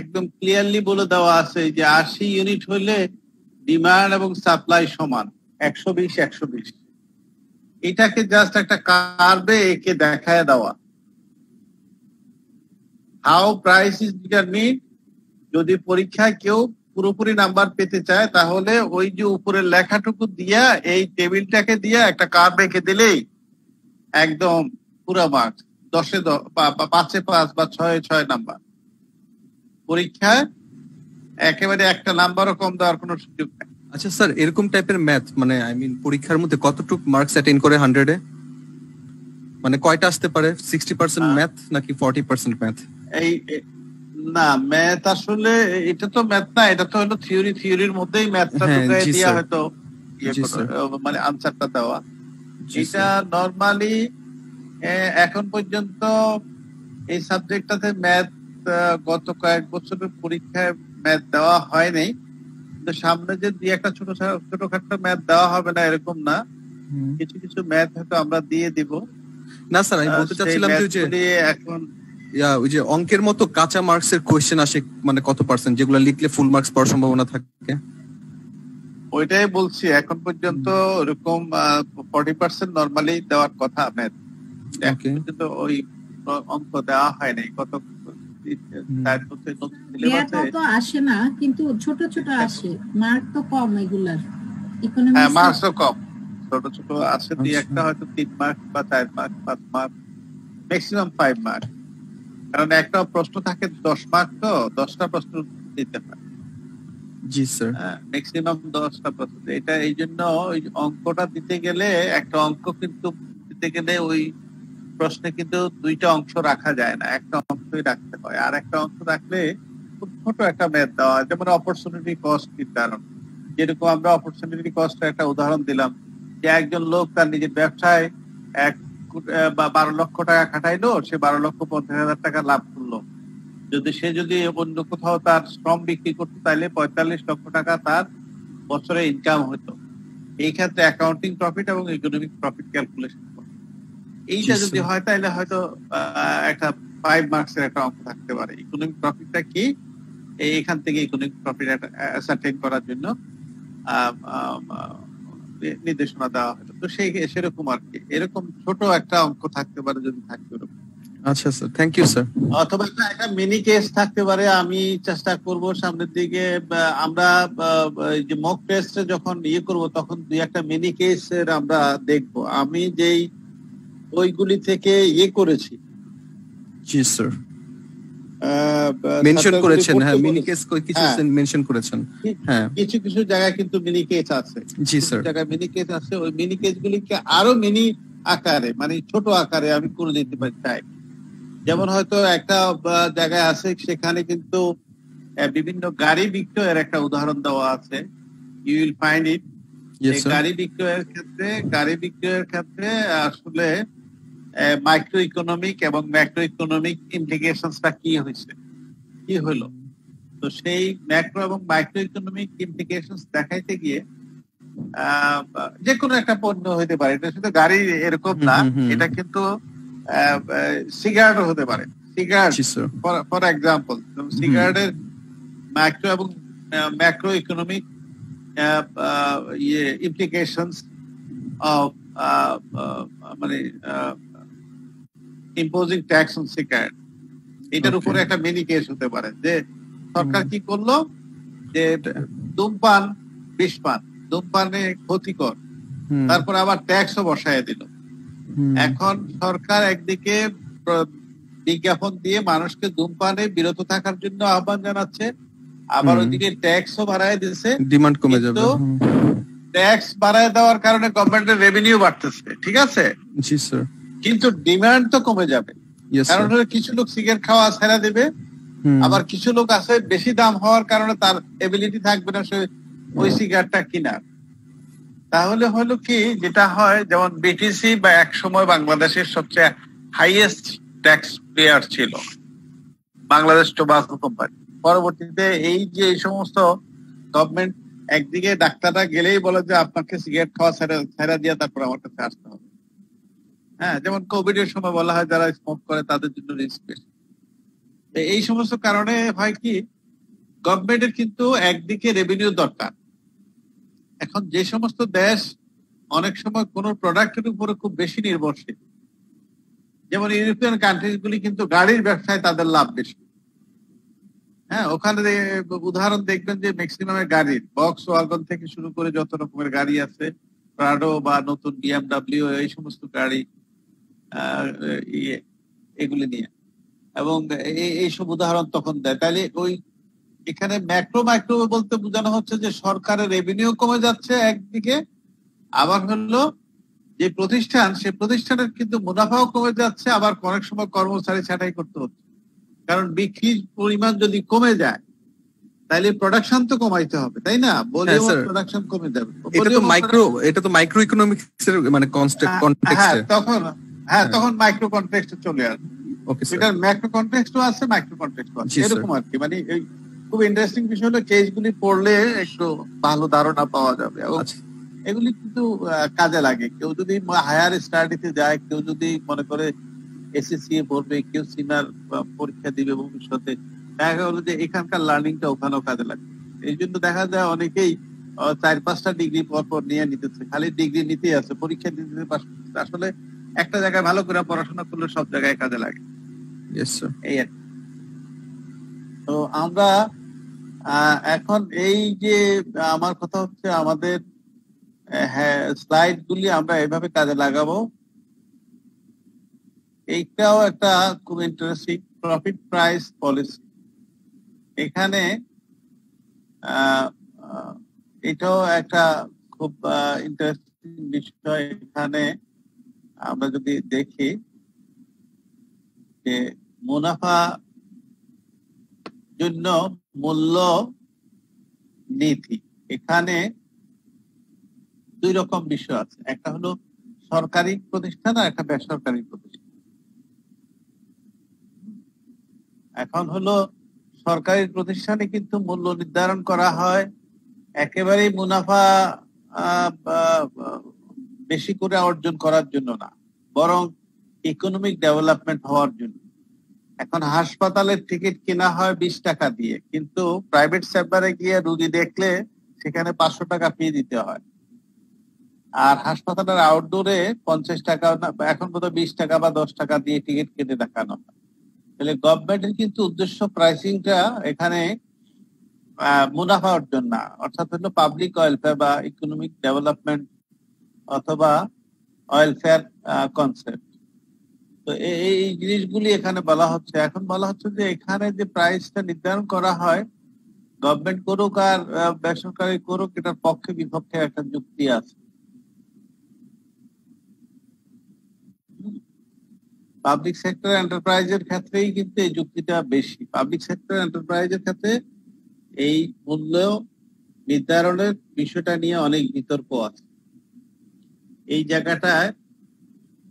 একদম ক্লিয়ারলি বলে দেওয়া আছে যে 80 ইউনিট হলে ডিমান্ড এবং সাপ্লাই সমান 120 এটাকে জাস্ট একটা কার্ভে একে দেখায় দেওয়া। হাউ প্রাইস ইজ ডিটারমিন্ড, যদি পরীক্ষায় কেউ পুরোপুরি নাম্বার পেতে চায় তাহলে ওই যে উপরের লেখাটুকু দিয়া এই টেবিলটাকে দিয়া একটা কার্ভ এঁকে দিলেই একদম পুরো মার্কস 10-এ 5-এ 5 বা 6-এ 6 নাম্বার। পরীক্ষায় একেবারে একটা নাম্বারও কম দেওয়ার কোনো সুযোগ নেই। আচ্ছা স্যার, এরকম টাইপের ম্যাথ মানে আই মিন পরীক্ষার মধ্যে কতটুকু মার্কস অ্যাটেইন করে 100-এ? মানে কয়টা আসতে পারে? 60% ম্যাথ নাকি 40% ম্যাথ? এই না, ম্যাথ আসলে এটা তো ম্যাথ না, এটা তো হলো থিওরি। থিওরির মধ্যেই ম্যাথটা ঢুকাই দিয়া হয়তো মানে আনসারটা দেওয়া। এটা নরমালি এখন পর্যন্ত এই সাবজেক্টটাতে ম্যাথ গত কয়েক বছরের পরীক্ষায় ম্যাথ দেওয়া হয় নাই, কিন্তু সামনে যে দুই একটা ছোটখাটো ম্যাথ দেওয়া হবে না এরকম না, কিছু কিছু ম্যাথ হয়তো আমরা দিয়ে দিব। না স্যার, আমি বলতে চাচ্ছিলাম যে এখন ওই যে অঙ্কের মতো কাঁচা মার্কস এর কোশ্চেন আসে মানে কত পার্সেন্ট, যেগুলো লিখলে ফুল মার্কস পাওয়ার সম্ভাবনা থাকে? ওইটাই বলছি, এখন পর্যন্ত ওরকম 40% নরমালি দেওয়ার কথা ম্যাথ, এখন পর্যন্ত ওই অঙ্ক দেওয়া হয় নাই। কত আসে না, কিন্তু ছোট ছোট আসে, মার্ক তো কম এগুলার। হ্যাঁ, মার্কস তো কম, ছোট ছোট আছে, দুই একটা হয়তো 3 মার্ক বা 4 মার্ক 5 মার্ক, ম্যাক্সিমাম 5 মার্ক। কারণ একটা প্রশ্ন থাকে 10 মার্ক, তো 10টা প্রশ্ন দিতে হয়। জি স্যার, ম্যাক্সিমাম 10টা প্রশ্ন। এটা এই জন্য ওই অঙ্কটা দিতে গেলে, একটা অঙ্ক কিন্তু দিতে গেলে ওই প্রশ্নে কিন্তু দুইটা অংশ রাখা যায় না, একটা অংশই রাখতে হয়। আর একটা অংশ রাখলে খুব ছোট একটা ম্যাথ দেওয়া, যেমন অপরচুনিটি কস্ট নির্ধারণ। যেরকম আমরা অপরচুনিটি কস্ট একটা উদাহরণ দিলাম, যে একজন লোক তার নিজের ব্যবসায় 12 লক্ষ টাকা খাটাইলো, সে 12,50,000 টাকা লাভ করলো। সে যদি অন্য কোথাও তার শ্রম বিক্রি করতো তাহলে 45 লক্ষ টাকা তার বছরে ইনকাম হতো। এই ক্ষেত্রে অ্যাকাউন্টিং প্রফিট এবং ইকোনমিক প্রফিট ক্যালকুলেশন এইটা যদি হয় তাহলে হয়তো একটা 5 মার্কসের একটা অঙ্ক থাকতে পারে। ইকোনমিক প্রফিটটা কি, এখান থেকে ইকোনমিক প্রফিট অ্যাসার্টেইন করার জন্য নির্দেশনা দেওয়া হলো। তো সেরকম আর কি, এরকম ছোট একটা অঙ্ক থাকতে পারে যদি থাকে ওরকম। আচ্ছা স্যার, থ্যাংক ইউ স্যার। অথবা একটা মিনি কেস থাকতে পারে। আমি চেষ্টা করব সামনের দিকে, আমরা যে মক টেস্টে যখন করব তখন দুই একটা মিনি কেসের আমরা দেখব। আমি যেই ওইগুলি থেকে করেছি। জি স্যার, মেনশন করেছেন। হ্যাঁ, মিনি কেস কিছু মেনশন করেছেন। হ্যাঁ, কিছু কিছু জায়গায় কিন্তু মিনি কেস আছে। জি স্যার, জায়গায় মিনি কেস আছে। ওই মিনি কেসগুলিকে আরো মিনি আকারে, মানে ছোট আকারে আমি করে দিতে চাই। যেমন হয়তো একটা জায়গায় আছে, সেখানে কিন্তু বিভিন্ন গাড়ি বিক্রয়ের একটা উদাহরণ দেওয়া আছে। You will find it. গাড়ি বিক্রয়ের ক্ষেত্রে আসলে মাইক্রো ইকোনমিক এবং ম্যাক্রো ইকোনমিক ইমপ্লিকেশনসটা কি হলো। তো সেই ম্যাক্রো এবং মাইক্রো ইকোনমিক ইমপ্লিকেশনস দেখাইতে গিয়ে যে কোনো একটা পণ্য হইতে পারে, এটা শুধু গাড়ি এরকম না, এটা কিন্তু সিগারেটও হতে পারে। সিগারেট ফর এক্সাম্পল, সিগারেটের মাইক্রো এবং ম্যাক্রো ইকোনমিক ইমপ্লিকেশনস অফ মানে ইম্পোজিং ট্যাক্স অন সিগারেট, এটার উপরে একটা মিনি কেস হতে পারে। যে সরকার কি করলো, যে ধূমপান বিষপান, ধূমপানে ক্ষতিকর, তারপর আবার ট্যাক্সও বসায় দিল। এখন সরকার একদিকে বিজ্ঞাপন দিয়ে মানুষকে ধূমপানে বিরত থাকার জন্য আহ্বান জানাচ্ছে, আবার ওইদিকে ট্যাক্সও বাড়ায় দিচ্ছে। ডিমান্ড কমে যাবে। ট্যাক্স বাড়ায় দেওয়ার কারণে গভর্নমেন্টের রেভিনিউ বাড়তেছে, ঠিক আছে, জি স্যার, কিন্তু ডিমান্ড তো কমে যাবে। কারণ কিছু লোক সিগারেট খাওয়া ছেড়ে দেবে, আবার কিছু লোক আছে বেশি দাম হওয়ার কারণে তার এবিলিটি থাকবে না সে ওই সিগারেটটা কিনার। তাহলে হলো কি, যেটা হয়, যেমন বিটিসি বা এক সময় বাংলাদেশের সবচেয়ে হাইয়েস্ট ট্যাক্স পেয়ার ছিল বাংলাদেশ টোবাকো কোম্পানি। পরবর্তীতে এই যে এই সমস্ত গভর্নমেন্ট একদিকে ডাক্তাররা গেলেই বলে যে আপনাকে সিগারেট খাওয়া ছেড়ে দিয়ে তারপর আমার কাছে আসতে হবে। হ্যাঁ, যেমন কোভিড এর সময় বলা হয় যারা স্মোক করে তাদের জন্য রিস্ক বেশি। এই সমস্ত কারণে হয় কি, গভর্নমেন্টের কিন্তু একদিকে রেভিনিউ দরকার, এখন যে সমস্ত দেশ অনেক সময় কোন প্রোডাক্টের উপরে খুব বেশি নির্ভরশীল, যেমন ইউরোপিয়ান কান্ট্রিজ গুলি কিন্তু গাড়ির ব্যবসায় তাদের লাভ বেশি। হ্যাঁ, ওখানে উদাহরণ দেখবেন যে ম্যাক্সিমাম গাড়ির বক্স ওয়াগন থেকে শুরু করে যত রকমের গাড়ি আছে, প্রাডো বা নতুন বিএমডব্লিউ, এই সমস্ত গাড়ি এগুলি নিয়ে, এবং এইসব উদাহরণ তখন দেয়। তাহলে ওই এখানে মাইক্রো বলতে বোঝানো হচ্ছে যে সরকারের রেভিনিউ কমে যাচ্ছে একদিকে, আবার হলো যে প্রতিষ্ঠান, সে প্রতিষ্ঠানের কিন্তু মুনাফাও কমে যাচ্ছে, আবার অনেক সময় কর্মচারী ছাঁটাই করতে হচ্ছে। কারণ বিক্রির পরিমাণ যদি কমে যায় তাহলে প্রোডাকশন তো কমাইতে হবে, তাই না? বলিও প্রোডাকশন কমে যাবে। এটা তো মাইক্রো ইকোনমিক্স এর মানে কনটেক্সটে তখন মাইক্রো কনটেক্সটে চলে আসবে। এটা ম্যাক্রো কনটেক্সটও আছে, মাইক্রো কনটেক্সটও আছে, এরকম আর কি। মানে খুব ইন্টারেস্টিং বিষয় হলো কেসগুলি পড়লে একটু ভালো ধারণা পাওয়া যাবে, এবং এগুলি কিন্তু কাজে লাগে। কেউ যদি হায়ার স্টাডিতে যায়, কেউ যদি মনে করে এসএসসি পড়বে, কেউ সিনিয়র পরীক্ষা দিবে ভবিষ্যতে, দেখা গেল যে এখানকার লার্নিংটা ওখানেও কাজে লাগে। এই জন্য দেখা যায় অনেকেই 4-5টা ডিগ্রি পর নিয়ে নিতেছে, খালি ডিগ্রি নিতেই আছে, পরীক্ষা দিতে পাস। আসলে একটা জায়গায় ভালো করে পড়াশোনা করলে সব জায়গায় কাজে লাগে। এই আর তো আমরা এখন এই যে আমার কথা হচ্ছে আমাদের স্লাইড গুলি আমরা এভাবে কাজে লাগাবো। এইটাও একটা খুব ইন্টারেস্টিং প্রফিট প্রাইস পলিসি। এখানে এটাও একটা খুব ইন্টারেস্টিং বিষয়। এখানে আমরা যদি দেখি যে মুনাফা জন্য মূল্য নীতি, এখানে দুই রকম বিষয় আছে, একটা হলো সরকারি প্রতিষ্ঠান আর একটা বেসরকারি প্রতিষ্ঠান। এখন হলো সরকারি প্রতিষ্ঠানে কিন্তু মূল্য নির্ধারণ করা হয় একেবারেই মুনাফা বেশি করে অর্জন করার জন্য না, বরং ইকোনমিক ডেভেলপমেন্ট হওয়ার জন্য। এখন হাসপাতালের টিকিট কেনা হয় 20 টাকা দিয়ে, কিন্তু প্রাইভেট সেক্টরে গিয়ে রোগী দেখলে সেখানে 500 টাকা ফি দিতে হয়। আর হাসপাতালের আউটডোরে 50 টাকা, এখন বোধহয় 20 টাকা বা 10 টাকা দিয়ে টিকিট কেটে দেখানো হয়। তাহলে গভর্নমেন্টের কিন্তু উদ্দেশ্য প্রাইসিংটা এখানে মুনাফা অর্জন না, অর্থাৎ হলো পাবলিক ওয়েলফেয়ার বা ইকোনমিক ডেভেলপমেন্ট অথবা ওয়েলফেয়ার কনসেপ্ট। তো এই জিনিসগুলি এখানে বলা হচ্ছে। এখন বলা হচ্ছে যে এখানে যে প্রাইসটা নির্ধারণ করা হয়, গভর্নমেন্ট করুক আর বেসরকারি করুক, এটার পক্ষে বিপক্ষে একটা যুক্তি আছে। পাবলিক সেক্টর এন্টারপ্রাইজের ক্ষেত্রেই কিন্তু এই যুক্তিটা বেশি। পাবলিক সেক্টর এন্টারপ্রাইজের ক্ষেত্রে এই মূল্য নির্ধারণের বিষয়টা নিয়ে অনেক বিতর্ক আছে। এই জায়গাটায়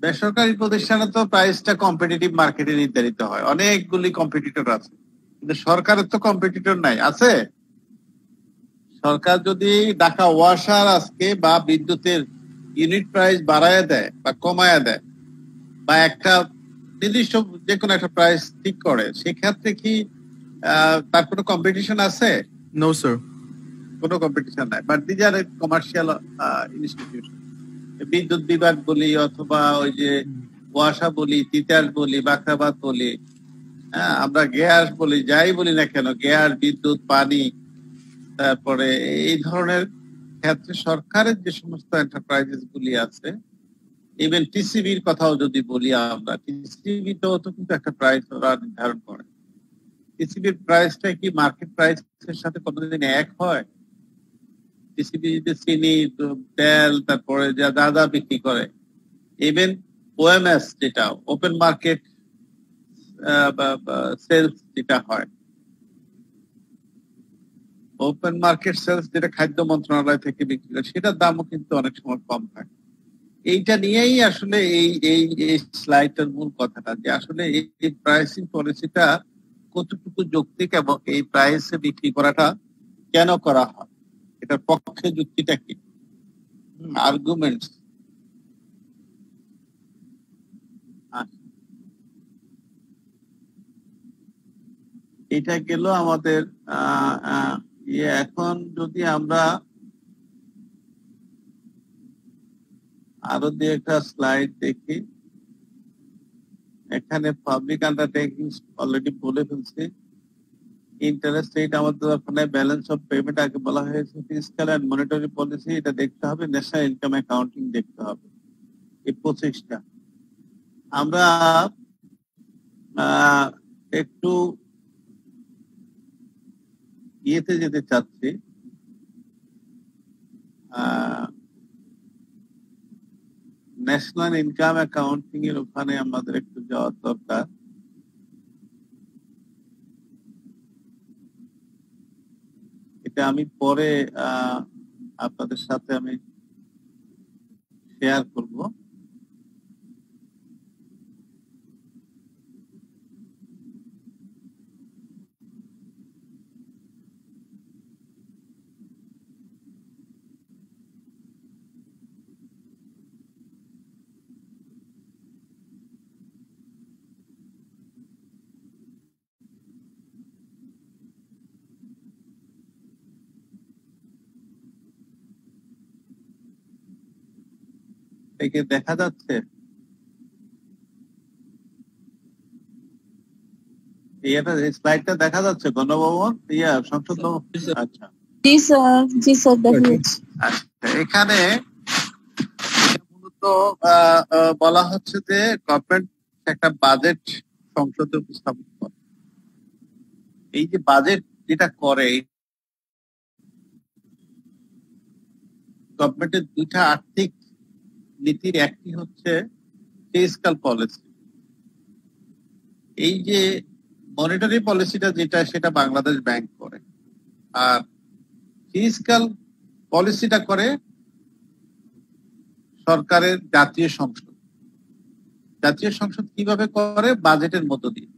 বেসরকারি প্রতিষ্ঠানে তো প্রাইসটা কম্পিটিটিভ মার্কেটে নির্ধারিত হয়, অনেকগুলি কম্পিটিটর আছে, কিন্তু সরকারের তো কম্পিটিটর নাই। আছে? সরকার যদি ঢাকা ওয়াসার আজকে বা বিদ্যুতের ইউনিট প্রাইস বাড়ায় দেয় বা কমায় দেয়, বা একটা নির্দিষ্ট যে কোনো একটা প্রাইস ঠিক করে, সেক্ষেত্রে কি তার কোনো কম্পিটিশন আছে? নো স্যার, কোনো কম্পিটিশন নাই। But these are commercial institution. বিদ্যুৎ বিভাগ বলি, অথবা ওই যে ওয়াসা বলি, তিতাস বলি, বাখরাবাদ বলি, আমরা গ্যাস বলি, যাই বলি না কেন, গ্যাস, বিদ্যুৎ, পানি, তারপরে এই ধরনের ক্ষেত্রে সরকারের যে সমস্ত এন্টারপ্রাইজেস গুলি আছে, ইভেন টিসিবির কথাও যদি বলি আমরা, টিসিবি তো কিন্তু একটা প্রাইস ওরা নির্ধারণ করে। টিসিবির প্রাইসটা কি মার্কেট প্রাইসের সাথে কোনোদিন এক হয়? টিসিবি যে চিনি, তেল, তারপরে যা দাদা বিক্রি করে, ইভেন ওএমএস যেটা ওপেন মার্কেট সেলস যেটা হয়, ওপেন মার্কেট সেলস যেটা খাদ্য মন্ত্রণালয় থেকে বিক্রি করে, সেটার দামও কিন্তু অনেক সময় কম থাকে। এইটা নিয়েই আসলে এই স্লাইডটার মূল কথাটা, যে আসলে এই প্রাইসিং পলিসিটা কতটুকু যৌক্তিক এবং এই প্রাইসে বিক্রি করাটা কেন করা হয়, এটার পক্ষে যুক্তিটা কি, আর্গুমেন্টস। এটা গেল আমাদের এখন যদি আমরা আরো দিয়ে একটা স্লাইড দেখি। এখানে পাবলিক আন্ডারটেকিং অলরেডি বলে ফেলছি। ইন্টারেস্ট রেট আমাদের ওখানে ব্যালেন্স অফ পেমেন্ট আগে বলা হয়েছে, ফিসক্যাল এন্ড মনিটারি পলিসি এটা দেখতে হবে, ন্যাশনাল ইনকাম অ্যাকাউন্টিং দেখতে হবে, এই 25টা। আমরা একটু ইয়েতে যেতে চাচ্ছি, ন্যাশনাল ইনকাম অ্যাকাউন্টিং এর ওখানে আমাদের একটু যাওয়ার দরকার। এটা আমি পরে আপনাদের সাথে আমি শেয়ার করব। একে দেখা যাচ্ছে, স্লাইডটা দেখা যাচ্ছে গণভবন সংসদ ভবন? আচ্ছা জি স্যার দেখা যাচ্ছে। আচ্ছা, এখানে মূলত বলা হচ্ছে যে গভর্নমেন্ট একটা বাজেট সংসদে উপস্থাপন করে। এই যে বাজেট যেটা করে, গভর্নমেন্টের দুইটা আর্থিক নীতির একটি হচ্ছে ফিসক্যাল পলিসি। এই যে মনিটারি পলিসিটা যেটা, সেটা বাংলাদেশ ব্যাংক করে, আর ফিসক্যাল পলিসিটা করে সরকারের জাতীয় সংসদ। জাতীয় সংসদ কিভাবে করে? বাজেটের মধ্য দিয়ে।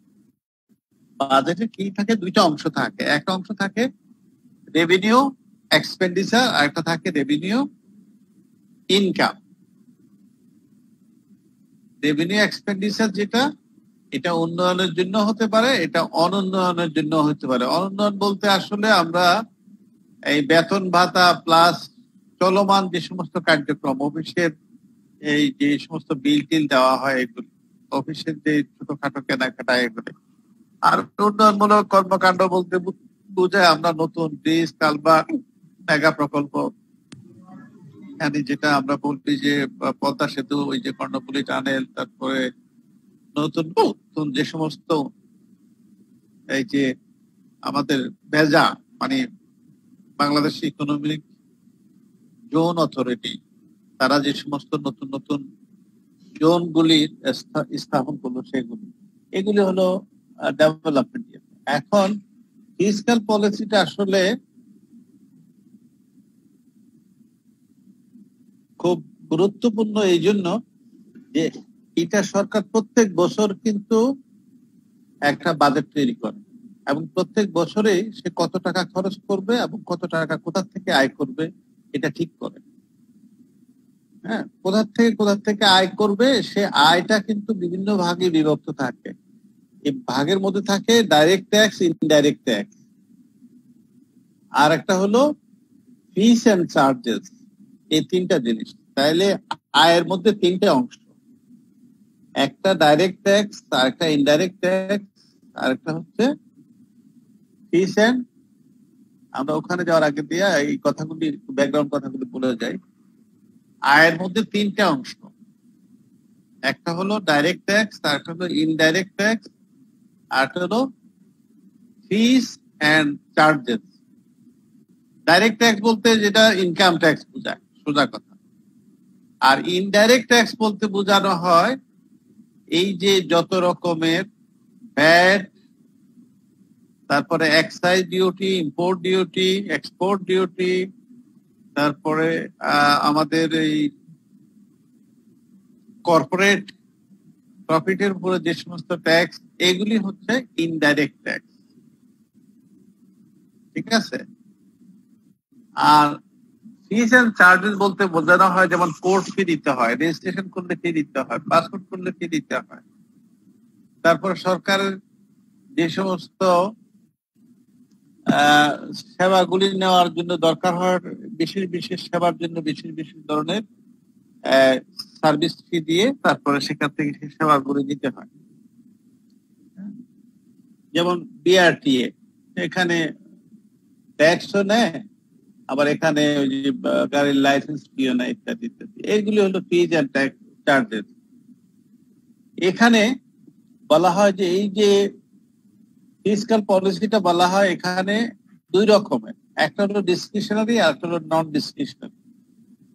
বাজেটে কি থাকে? দুইটা অংশ থাকে। একটা অংশ থাকে রেভিনিউ এক্সপেন্ডিচার, আর একটা থাকে রেভিনিউ ইনকাম। রেভিনিউ এক্সপেন্ডিচার যেটা, এটা উন্নয়নের জন্য হতে পারে, এটা অনুন্নয়নের জন্য হতে পারে। অনুন্নয়ন বলতে আসলে আমরা এই বেতন ভাতা প্লাস চলমান যে সমস্ত কার্যক্রম, অফিসের এই যে সমস্ত বিল টিল দেওয়া হয়, এগুলি অফিসের যে ছোটখাটো কেনাকাটা, এগুলি। আর উন্নয়নমূলক কর্মকাণ্ড বলতে বোঝায় আমরা নতুন ব্রিজ, কালভার্ট, মেগা প্রকল্প, যেটা আমরা বলি যে পদ্মা সেতু, ওই যে কর্ণফুলী টানেল, তারপরে নতুন নতুন যে সমস্ত এই যে আমাদের ভেজা, মানে বাংলাদেশ ইকোনমিক জোন অথরিটি, তারা যে সমস্ত নতুন নতুন জোন গুলি স্থাপন করলো, সেগুলি, এগুলি হলো ডেভেলপমেন্ট। এখন ফিসক্যাল পলিসিটা আসলে খুব গুরুত্বপূর্ণ এই জন্য যে এটা সরকার প্রত্যেক বছর কিন্তু একটা বাজেট তৈরি করে, এবং প্রত্যেক বছরে সে কত টাকা খরচ করবে এবং কত টাকা কোথা থেকে আয় করবে এটা ঠিক করে। হ্যাঁ, কোথা থেকে আয় করবে, সে আয়টা কিন্তু বিভিন্ন ভাগে বিভক্ত থাকে। এই ভাগের মধ্যে থাকে ডাইরেক্ট ট্যাক্স, ইনডাইরেক্ট ট্যাক্স, আর একটা হলো ফিস এন্ড চার্জেস। এই তিনটা জিনিস। তাইলে আয়ের মধ্যে তিনটা অংশ, একটা ডাইরেক্ট ট্যাক্স, আর একটা ইনডাইরেক্ট ট্যাক্স, আর একটা হচ্ছে ফিস এন্ড। আমরা ওখানে যাওয়ার আগে দিয়ে এই কথাগুলি, ব্যাকগ্রাউন্ড কথাগুলি বলে যাই। আয়ের মধ্যে তিনটা অংশ, একটা হলো ডাইরেক্ট ট্যাক্স, আর একটা হলো ইনডাইরেক্ট ট্যাক্স, আর একটা হলো ফিস এন্ড চার্জেস। ডাইরেক্ট ট্যাক্স বলতে যেটা ইনকাম ট্যাক্স বোঝায়, সোজা কথা। আর ইনডাইরেক্ট ট্যাক্স বলতে বোঝানো হয় এই যে যত রকমের ভ্যাট, তারপরে excise duty, import duty, export duty, তারপরে আমাদের এই কর্পোরেট প্রফিটের উপরে যে সমস্ত ট্যাক্স, এগুলি হচ্ছে ইনডাইরেক্ট ট্যাক্স। ঠিক আছে? আর ফিস এন্ড চার্জেস বলতে বোঝানো হয় যেমন কোর্ট ফি দিতে হয়, রেজিস্ট্রেশন করলে ফি দিতে হয়, পাসপোর্ট করলে ফি দিতে হয়, তারপর সরকারের যে সমস্ত সেবাগুলি নেওয়ার জন্য দরকার হয়, বিশেষ বিশেষ সেবার জন্য বিশেষ বিশেষ ধরনের সার্ভিস ফি দিয়ে তারপরে সেখান থেকে সে সেবাগুলো দিতে হয়। যেমন বিআরটিএ, এখানে ট্যাক্সও নেয়, আবার এখানে ওই যে গাড়ির লাইসেন্স ফিও নেয়, ইত্যাদি ইত্যাদি। এইগুলি হলো ফিজ অ্যান্ড ট্যাক্স চার্জেস। এখানে বলা হয় যে এই যে ফিসক্যাল পলিসিটা বলা হয় এখানে দুই রকমের, একটা হলো ডিসক্রিশনারি আর একটা হলো নন ডিসক্রিশনারি।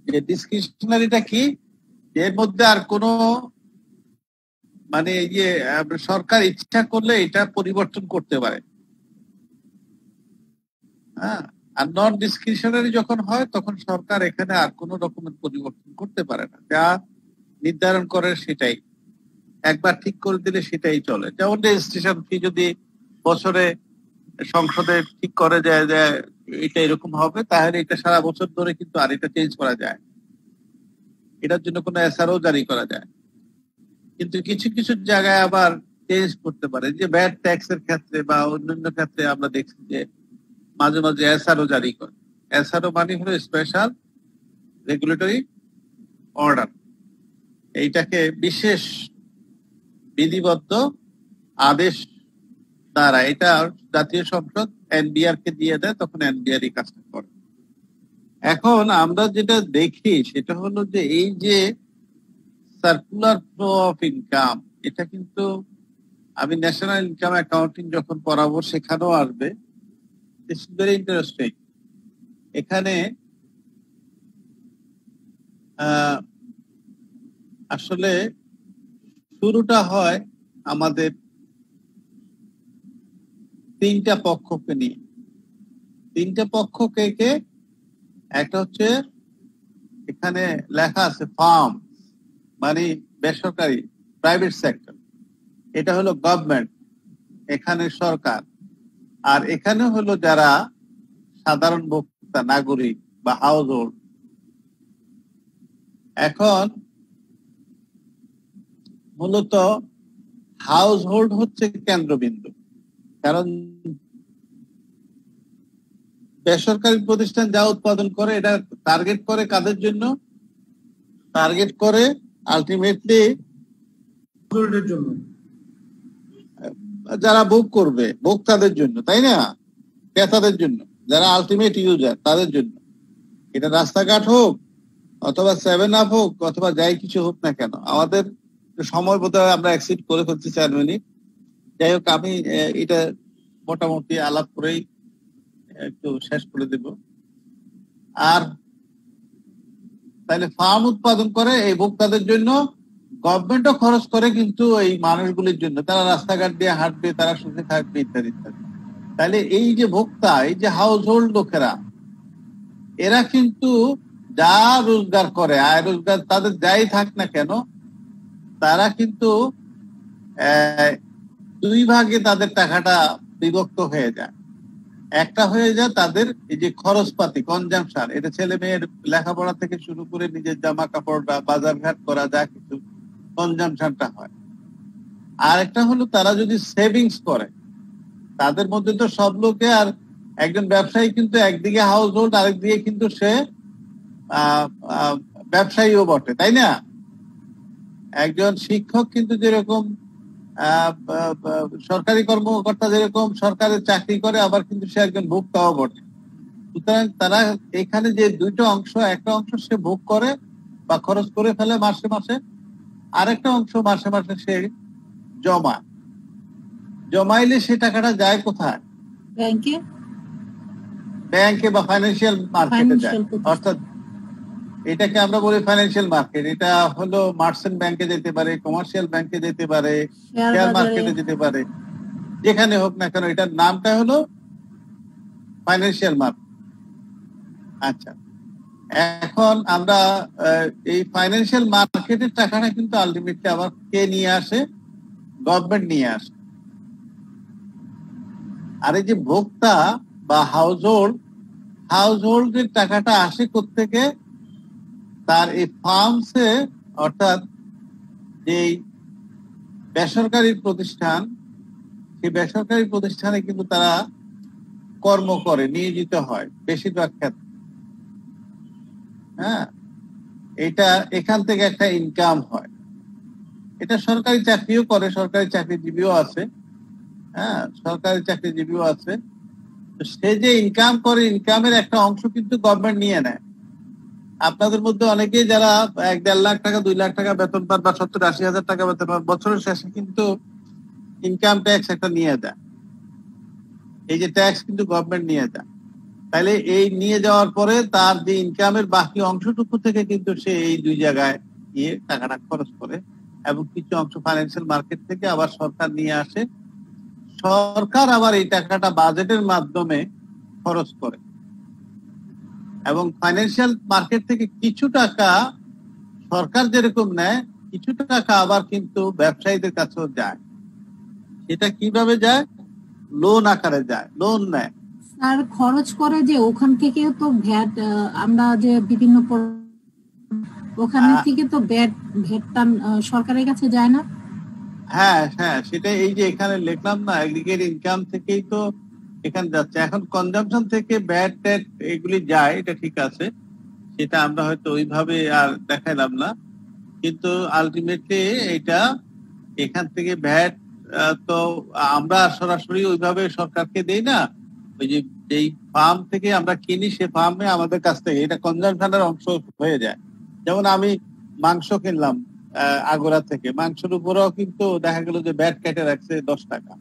যে ডিসক্রিশনারিটা কি, এর মধ্যে আর কোনো মানে এই যে সরকার ইচ্ছা করলে এটা পরিবর্তন করতে পারে, হ্যাঁ। আর নন ডিসক্রিশনারি যখন হয় তখন সরকার এখানে আর কোনো রকমের পরিবর্তন করতে পারে না, যা নির্ধারণ করে সেটাই, একবার ঠিক করে দিলে সেটাই চলে। যেমন রেজিস্ট্রেশন ফি যদি বছরে সংসদে ঠিক করে যায় যে এটা এরকম হবে, তাহলে এটা সারা বছর ধরে কিন্তু আর এটা চেঞ্জ করা যায়, এটার জন্য কোনো এসআরও জারি করা যায়। কিন্তু কিছু কিছু জায়গায় আবার চেঞ্জ করতে পারে, যে ভ্যাট ট্যাক্সের ক্ষেত্রে বা অন্যান্য ক্ষেত্রে আমরা দেখছি যে মাঝে মাঝে এসআরও জারি করে। এসআরও মানে হলো স্পেশাল রেগুলেটরি অর্ডার। এইটাকে বিশেষ বিধিবদ্ধ আদেশ দ্বারা এটা জাতীয় সংসদ এনবিআর কে দিয়ে দেয়, তখন এনবিআর এই কাজটা করে। এখন আমরা যেটা দেখি সেটা হলো যে এই যে সার্কুলার ফ্লো অফ ইনকাম, এটা কিন্তু আমি ন্যাশনাল ইনকাম অ্যাকাউন্টিং যখন পড়াবো সেখানেও আসবে। It's very interesting. এখানে আসলে শুরুটা হয় আমাদের তিনটা পক্ষকে নিয়ে। তিনটা পক্ষ কে কে? একটা হচ্ছে এখানে লেখা আছে ফার্ম, মানে বেসরকারি, প্রাইভেট সেক্টর। এটা হলো গভর্নমেন্ট, এখানে সরকার। আর এখানে হলো যারা সাধারণ ভোক্তা, নাগরিক বা হাউস হোল্ড। এখন মূলত হাউস হোল্ড হচ্ছে কেন্দ্রবিন্দু, কারণ বেসরকারি প্রতিষ্ঠান যা উৎপাদন করে এটা টার্গেট করে কাদের জন্য? টার্গেট করে আলটিমেটলি জন্য, যারা ভোগ করবে, ভোক্তাদের জন্য, তাই না? ক্রেতাদের জন্য, যারা আলটিমেট ইউজার তাদের জন্য। এটা রাস্তাঘাট হোক অথবা 7 আপ হোক অথবা যাই কিছু হোক না কেন। আমাদের সময় বোধহয় আমরা এক্সিড করে ফেলছি 4 মিনিট। যাই হোক, আমি এটা মোটামুটি আলাপ করেই একটু শেষ করে দেব। আর তাহলে ফার্ম উৎপাদন করে এই ভোক্তাদের জন্য, গভর্নমেন্টও খরচ করে কিন্তু এই মানুষগুলির জন্য, তারা রাস্তাঘাট দিয়ে হাঁটবে, তারা সুখে থাকবে, ইত্যাদি ইত্যাদি। তাহলে এই যে ভোক্তা, এই যে হাউস হোল্ড লোকেরা, এরা কিন্তু যা রোজগার করে, আয় রোজগার তাদের যাই থাক না কেন, তারা কিন্তু দুই ভাগে তাদের টাকাটা বিভক্ত হয়ে যায়। একটা হয়ে যায় তাদের এই যে খরচপাতি, কনজাম্পশন, এটা ছেলে মেয়ের লেখাপড়া থেকে শুরু করে নিজের জামা কাপড়টা, বাজার ঘাট করা, যা কিছু কনজাম্পশনটা হয়। আর একটা হলো তারা যদি সেভিংস করে, তাদের মধ্যে তো সব লোকে, আর একজন ব্যবসায়ী কিন্তু একদিকে হাউস হোল্ড, আরেকদিকে কিন্তু সে ব্যবসায়ীও বটে, তাই না? একজন শিক্ষক কিন্তু যেরকম সরকারি কর্মকর্তা যেরকম সরকারের চাকরি করে, আবার কিন্তু সে একজন ভোক্তাও বটে। সুতরাং তারা এখানে যে দুইটা অংশ, একটা অংশ সে ভোগ করে বা খরচ করে ফেলে মাসে মাসে, আরেকটা অংশ মাসে মাসে সে জমাইলে সে টাকাটা যায় কোথায়? ব্যাংকে, ব্যাংকে বা ফাইন্যান্সিয়াল মার্কেটে যায়। অর্থাৎ এটাকে আমরা বলি ফাইন্যান্সিয়াল মার্কেট। এটা হলো মার্চেন্ট ব্যাংকে যেতে পারে, কমার্শিয়াল ব্যাংকে যেতে পারে, শেয়ার মার্কেটে যেতে পারে, যেখানে হোক না কেন, এটার নামটা হলো ফাইন্যান্সিয়াল মার্কেট। আচ্ছা, এখন আমরা এই ফাইন্যান্সিয়াল মার্কেটের টাকাটা কিন্তু আলটিমেটলি আবার কে নিয়ে আসে? গভর্নমেন্ট নিয়ে আসে। আর এই যে ভোক্তা বা হাউস হোল্ডের টাকাটা আসে কোত্থেকে? তার এই ফার্মসে, অর্থাৎ যে বেসরকারি প্রতিষ্ঠান, সেই বেসরকারি প্রতিষ্ঠানে কিন্তু তারা কর্ম করে, নিয়োজিত হয় বেশিরভাগ ক্ষেত্রে। হ্যাঁ, এটা এখান থেকে একটা ইনকাম হয়। এটা সরকারি চাকরিও করে, সরকারি চাকরিজীবীও আছে, হ্যাঁ সরকারি চাকরিজীবীও আছে। তো সে যে ইনকাম করে, ইনকামের একটা অংশ কিন্তু গভর্নমেন্ট নিয়ে নেয়। আপনাদের মধ্যে অনেকেই যারা 1-1.5 লাখ টাকা 2 লাখ টাকা বেতন পান বা 70-80 হাজার টাকা বেতন পান, বছরের শেষে কিন্তু ইনকাম ট্যাক্স একটা নিয়ে যায়। এই যে ট্যাক্স কিন্তু গভর্নমেন্ট নিয়ে যায়। তাহলে এই নিয়ে যাওয়ার পরে তার যে ইনকামের বাকি অংশটুকু থেকে কিন্তু সে এই দুই জায়গায় গিয়ে টাকাটা খরচ করে, এবং কিছু অংশ ফাইন্যান্সিয়াল মার্কেট থেকে আবার সরকার নিয়ে আসে। সরকার আবার এই টাকাটা বাজেটের মাধ্যমে খরচ করে, এবং ফাইন্যান্সিয়াল মার্কেট থেকে কিছু টাকা সরকার যেরকম নেয়, কিছু টাকা আবার কিন্তু ব্যবসায়ীদের কাছেও যায়। সেটা কিভাবে যায়? লোন আকারে যায়, লোন নেয়। স্যার খরচ করে যে ওখান থেকেও তো ভ্যাট, আমরা যে বিভিন্ন ওখান থেকে তো ভ্যাটটা সরকারের কাছে যায় না? হ্যাঁ হ্যাঁ, সেটা এই যে এখানে লিখলাম না, এগ্রিগেট ইনকাম থেকেই তো এখানে যাচ্ছে। এখন কনজাম্পশন থেকে ভ্যাট ট্যাট এগুলি যায়, এটা ঠিক আছে, সেটা আমরা হয়তো ওইভাবে আর দেখাইলাম না, কিন্তু আলটিমেটলি এটা এখান থেকে ভ্যাট তো আমরা সরাসরি ওইভাবে সরকারকে দেই না। ওই যে যেই ফার্ম থেকে আমরা কিনি, সে ফার্মে আমাদের কাছ থেকে এটা কনজাম্পশনের অংশ হয়ে যায়। যেমন আমি মাংস কিনলাম আগোরা থেকে, মাংসের উপরেও কিন্তু দেখা গেল যে ভ্যাট কেটে রাখছে 10 টাকা,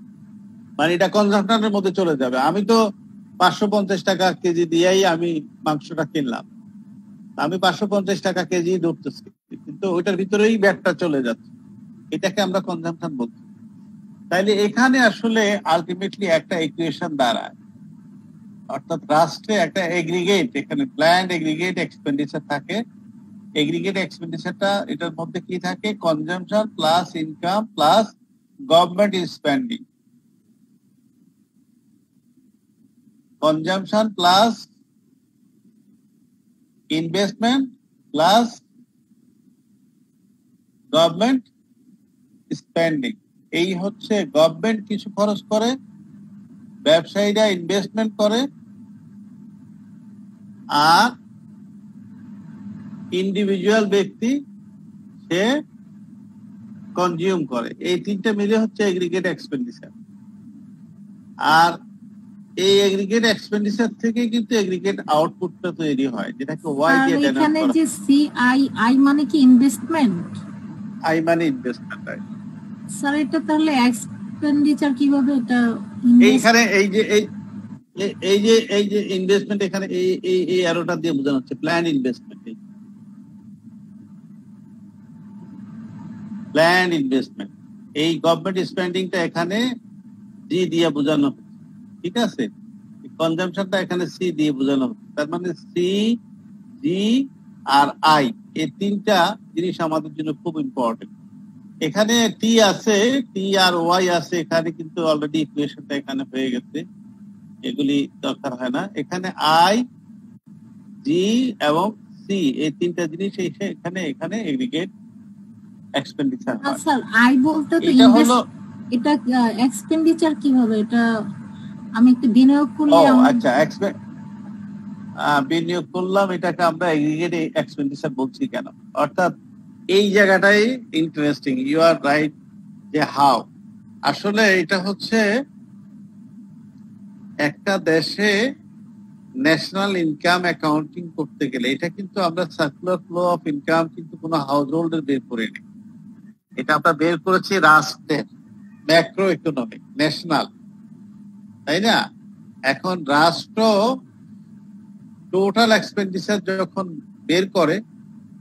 মানে এটা কনজাম্পশনের মধ্যে চলে যাবে। আমি তো 550 টাকা কেজি দিয়েই আমি মাংসটা কিনলাম, আমি 550 টাকা কেজি ধরতেছি, কিন্তু ওইটার ভিতরেই ভ্যাটটা চলে যাচ্ছে, এটাকে আমরা কনজাম্পশন বলছি। তাইলে এখানে আসলে আলটিমেটলি একটা ইকুয়েশন দাঁড়ায়, অর্থাৎ রাষ্ট্রে একটা এগ্রিগেট, এখানে প্ল্যান্ড এগ্রিগেট এক্সপেন্ডিচার থাকে। এগ্রিগেট এক্সপেন্ডিচারটা এটার মধ্যে কি থাকে? Consumption plus income plus government spending, consumption plus investment plus government spending. এই হচ্ছে গভর্নমেন্ট কিছু খরচ করে, ব্যবসায়ীরা ইনভেস্টমেন্ট করে, আর ইন্ডিভিজুয়াল ব্যক্তি সে কনজিউম করে। এই তিনটা মিলে হচ্ছে এগ্রিগেট এক্সপেন্ডিচার। আর এই এগ্রিগেট এক্সপেন্ডিচার থেকে কিন্তু এগ্রিগেট আউটপুটটা তৈরি হয়, যেটাকে ওয়াই দিয়ে ডেনোট করা হয়। এখানে যে সিআই মানে কি ইনভেস্টমেন্ট? আই মানে ইনভেস্টমেন্ট। স্যার এটা তাহলে এক্সপেন্ডিচার কিভাবে? এটা এইখানে এই যে ইনভেস্টমেন্ট, এখানে এই অ্যারোটা দিয়ে বোঝানো হচ্ছে প্ল্যান ইনভেস্টমেন্ট। প্ল্যান ইনভেস্টমেন্ট, এই গভর্নমেন্ট স্পেন্ডিংটা এখানে জি দিয়ে বোঝানো হচ্ছে, ঠিক আছে? কনজাম্পশনটা এখানে সি দিয়ে বোঝানো হচ্ছে। তার মানে সি, জি আর আই, এই তিনটা জিনিস আমাদের জন্য খুব ইম্পর্টেন্ট। এখানে টি আছে, টি আর ওয়াই আছে, এখানে কিন্তু অলরেডি ইকুয়েশনটা এখানে হয়ে গেছে, এগুলি দরকার হয় না। এখানে আই, জি এবং সি, এই তিনটা জিনিস এখানে এগ্রিগেট এক্সপেন্ডিচার হয়। স্যার আই বলতে তো এটা হলো, এটা এক্সপেন্ডিচার কিভাবে? এটা আমি একটু বিনিয়োগ করলে আচ্ছা বিনিয়োগ করলাম, এটাকে আমরা এগ্রিগেট এক্সপেন্ডিচার বলছি কেন? অর্থাৎ এই জায়গাটাই ইন্টারেস্টিং, ইউ আর রাইট, যে হাউ আসলে এটা হচ্ছে একটা দেশে ন্যাশনাল ইনকাম অ্যাকাউন্টিং করতে গেলে, এটা কিন্তু আমরা সার্কুলার ফ্লো অফ ইনকাম কিন্তু কোনো হাউস হোল্ডের বের করে নেই, এটা আমরা বের করেছি রাষ্ট্রের ম্যাক্রো ইকোনমিক ন্যাশনাল, তাই না? এখন রাষ্ট্র টোটাল এক্সপেন্ডিচার যখন বের করে,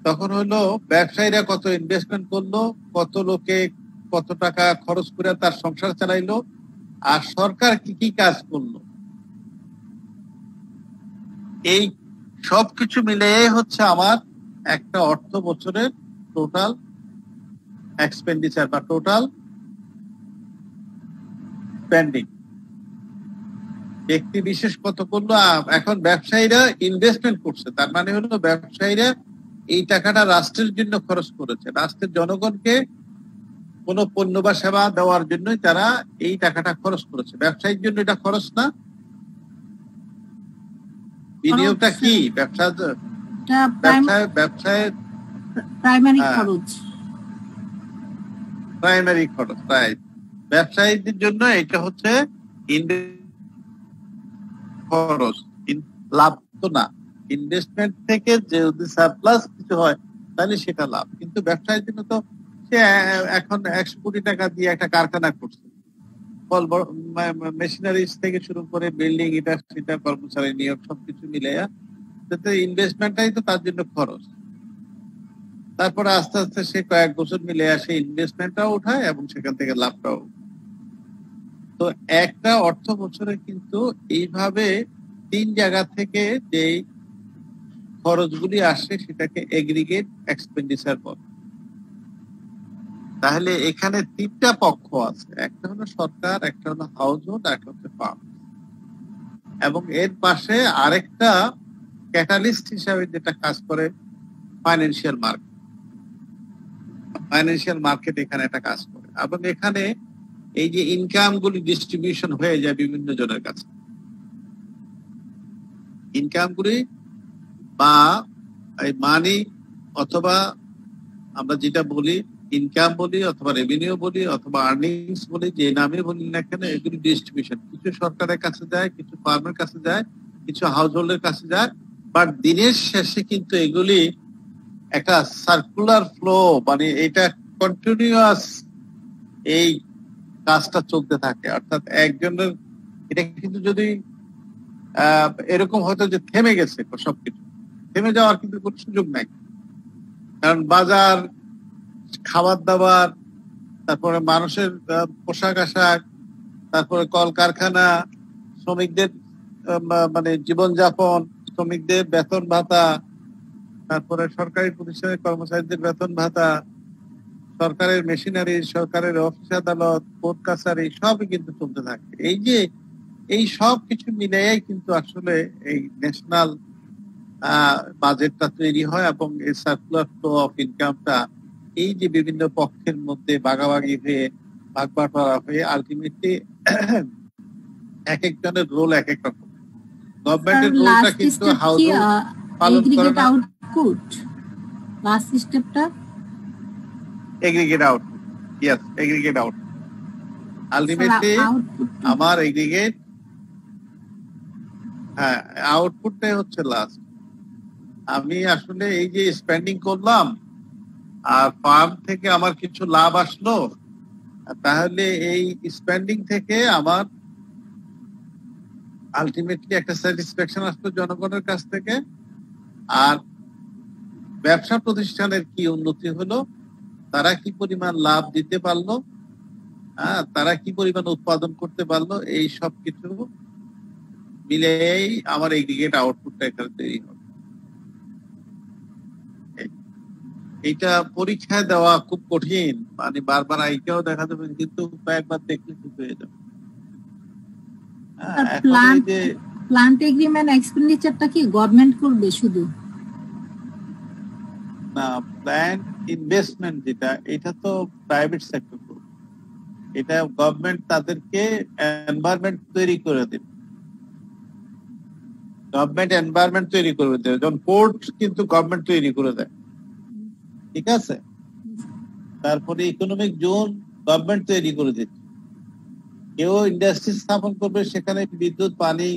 তখন হলো ব্যবসায়ীরা কত ইনভেস্টমেন্ট করলো, কত লোকে কত টাকা খরচ করে তার সংসার চালাইলো, আর সরকার কি কি কাজ করলো, এই সবকিছু মিলে হচ্ছে আমার একটা অর্থ বছরের টোটাল এক্সপেন্ডিচার বা টোটাল স্পেন্ডিং। ব্যক্তি বিশেষ কত করলো, এখন ব্যবসায়ীরা ইনভেস্টমেন্ট করছে, তার মানে হলো ব্যবসায়ীরা এই টাকাটা রাষ্ট্রের জন্য খরচ করেছে, রাষ্ট্রের জনগণকে কোনো পণ্য বা সেবা দেওয়ার জন্যই তারা এই টাকাটা খরচ করেছে। ব্যবসায়ীর জন্য এটা খরচ না? বিনিয়োগটা কি? ব্যবসায় প্রাইমারি হ্যাঁ। খরচ। প্রাইমারি খরচ, রাইট। ব্যবসায়ীদের জন্য এটা হচ্ছে খরচ, লাভ তো না। ইনভেস্টমেন্ট থেকে যদি সারপ্লাস কিছু হয় তাহলে সেটা লাভ, কিন্তু ব্যবসায়ীর জন্য তো সে এখন 100 কোটি টাকা দিয়ে একটা কারখানা করছে, মেশিনারিজ থেকে শুরু করে বিল্ডিং, এটা সেটা, কর্মচারী নিয়োগ সবকিছু মিলে ইনভেস্টমেন্টটাই তো তার জন্য খরচ। তারপরে আস্তে আস্তে সে কয়েক বছর মিলে আসে, ইনভেস্টমেন্টটাও উঠায় এবং সেখান থেকে লাভটাও। তো একটা অর্থ বছরে কিন্তু এইভাবে 3 জায়গা থেকে যে খরচগুলি আসে সেটাকে এগ্রিগেট এক্সপেন্ডিচার বলে। তাহলে এখানে 3টা পক্ষ আছে, একটা হলো সরকার, একটা হলো হাউস হোল্ড, একটা হচ্ছে ফার্ম, এবং এর পাশে আরেকটা ক্যাটালিস্ট হিসাবে যেটা কাজ করে ফাইন্যান্সিয়াল মার্কেট। ফাইন্যান্সিয়াল মার্কেট এখানে একটা কাজ করে, এবং এখানে এই যে ইনকাম গুলি ডিস্ট্রিবিউশন হয়ে যায় বিভিন্ন জনের কাছে। ইনকাম গুলি বা এই মানি, অথবা আমরা যেটা বলি ইনকাম বলি, অথবা রেভিনিউ বলি, অথবা আর্নিংস বলি, যে নামে বলি না কেন, এগুলি ডিস্ট্রিবিউশন কিছু সরকারের কাছে যায়, কিছু ফার্মের কাছে যায়, কিছু হাউস হোল্ডের কাছে যায়। বাট দিনের শেষে কিন্তু এগুলি একটা সার্কুলার ফ্লো, মানে এটা কন্টিনিউয়াস এই কাজটা চলতে থাকে। অর্থাৎ একজনের, এটা কিন্তু যদি এরকম হয়তো যে থেমে গেছে সবকিছু, থেমে যাওয়ার কিন্তু কোনো সুযোগ নাই। কারণ বাজার, খাবার দাবার, তারপরে মানুষের পোশাক আশাক, তারপরে কলকারখানা, শ্রমিকদের মানে জীবনযাপন, শ্রমিকদের বেতন ভাতা, তারপরে সরকারি প্রতিষ্ঠানের কর্মচারীদের বেতন ভাতা, সরকারের মেশিনারি, সরকারের অফিস আদালত, কোর্ট কাছারি, সবই কিন্তু চলতে থাকে। এই যে এই সব কিছু মিলিয়ে কিন্তু আসলে এই ন্যাশনাল বাজেটটা তৈরি হয়, এবং এই সার্কুলার ফ্লো অফ ইনকামটা এই যে বিভিন্ন পক্ষের মধ্যে ভাগাভাগি হয়ে, ভাগ বাটোয়ারা হয়ে, আলটিমেটলি এক একজনের রোল এক এক রকম। গভর্নমেন্টের রোলটা কিন্তু হাউস পালন করে না। আউটপুট লাস্ট স্টেপটা aggregate output, yes, aggregate output. Ultimately আমার এগ্রিগেট, হ্যাঁ, আউটপুটটাই হচ্ছে লাস্ট। আমি আসলে এই যে স্পেন্ডিং করলাম আর ফার্ম থেকে আমার কিছু লাভ আসলো, তাহলে এই স্পেন্ডিং থেকে আমার আলটিমেটলি একটা স্যাটিসফ্যাকশন আসলো জনগণের কাছ থেকে। আর ব্যবসা প্রতিষ্ঠানের কি উন্নতি হলো, তারা কি পরিমাণ লাভ দিতে পারলো, তারা কি পরিমাণ উৎপাদন করতে পারলো, এই সব কিছু মিলেই আমার এগ্রিগেট আউটপুটটা এখানে তৈরি হবে। এটা পরীক্ষায় দেওয়া খুব কঠিন, মানে বারবার আইকেও দেখা যাবে, কিন্তু কয়েকবার দেখলে ঠিক হয়ে যাবে। প্ল্যান্ট এগ্রিমেন্ট এক্সপেন্ডিচারটা কি গভর্নমেন্ট করবে শুধু? না, প্ল্যান্ট ইনভেস্টমেন্ট যেটা, এটা তো প্রাইভেট সেক্টর করবে। এটা গভর্নমেন্ট তাদেরকে এনভায়রনমেন্ট তৈরি করে দেবে, গভর্নমেন্ট এনভায়রনমেন্ট তৈরি করে দেবে। যেমন পোর্ট কিন্তু গভর্নমেন্ট তৈরি করে দেয়, ঠিক আছে? তারপরে ইকোনমিক জোন গভর্নমেন্ট তৈরি করে দিচ্ছে। কেউ ইন্ডাস্ট্রি স্থাপন করবে, সেখানে বিদ্যুৎ, পানি,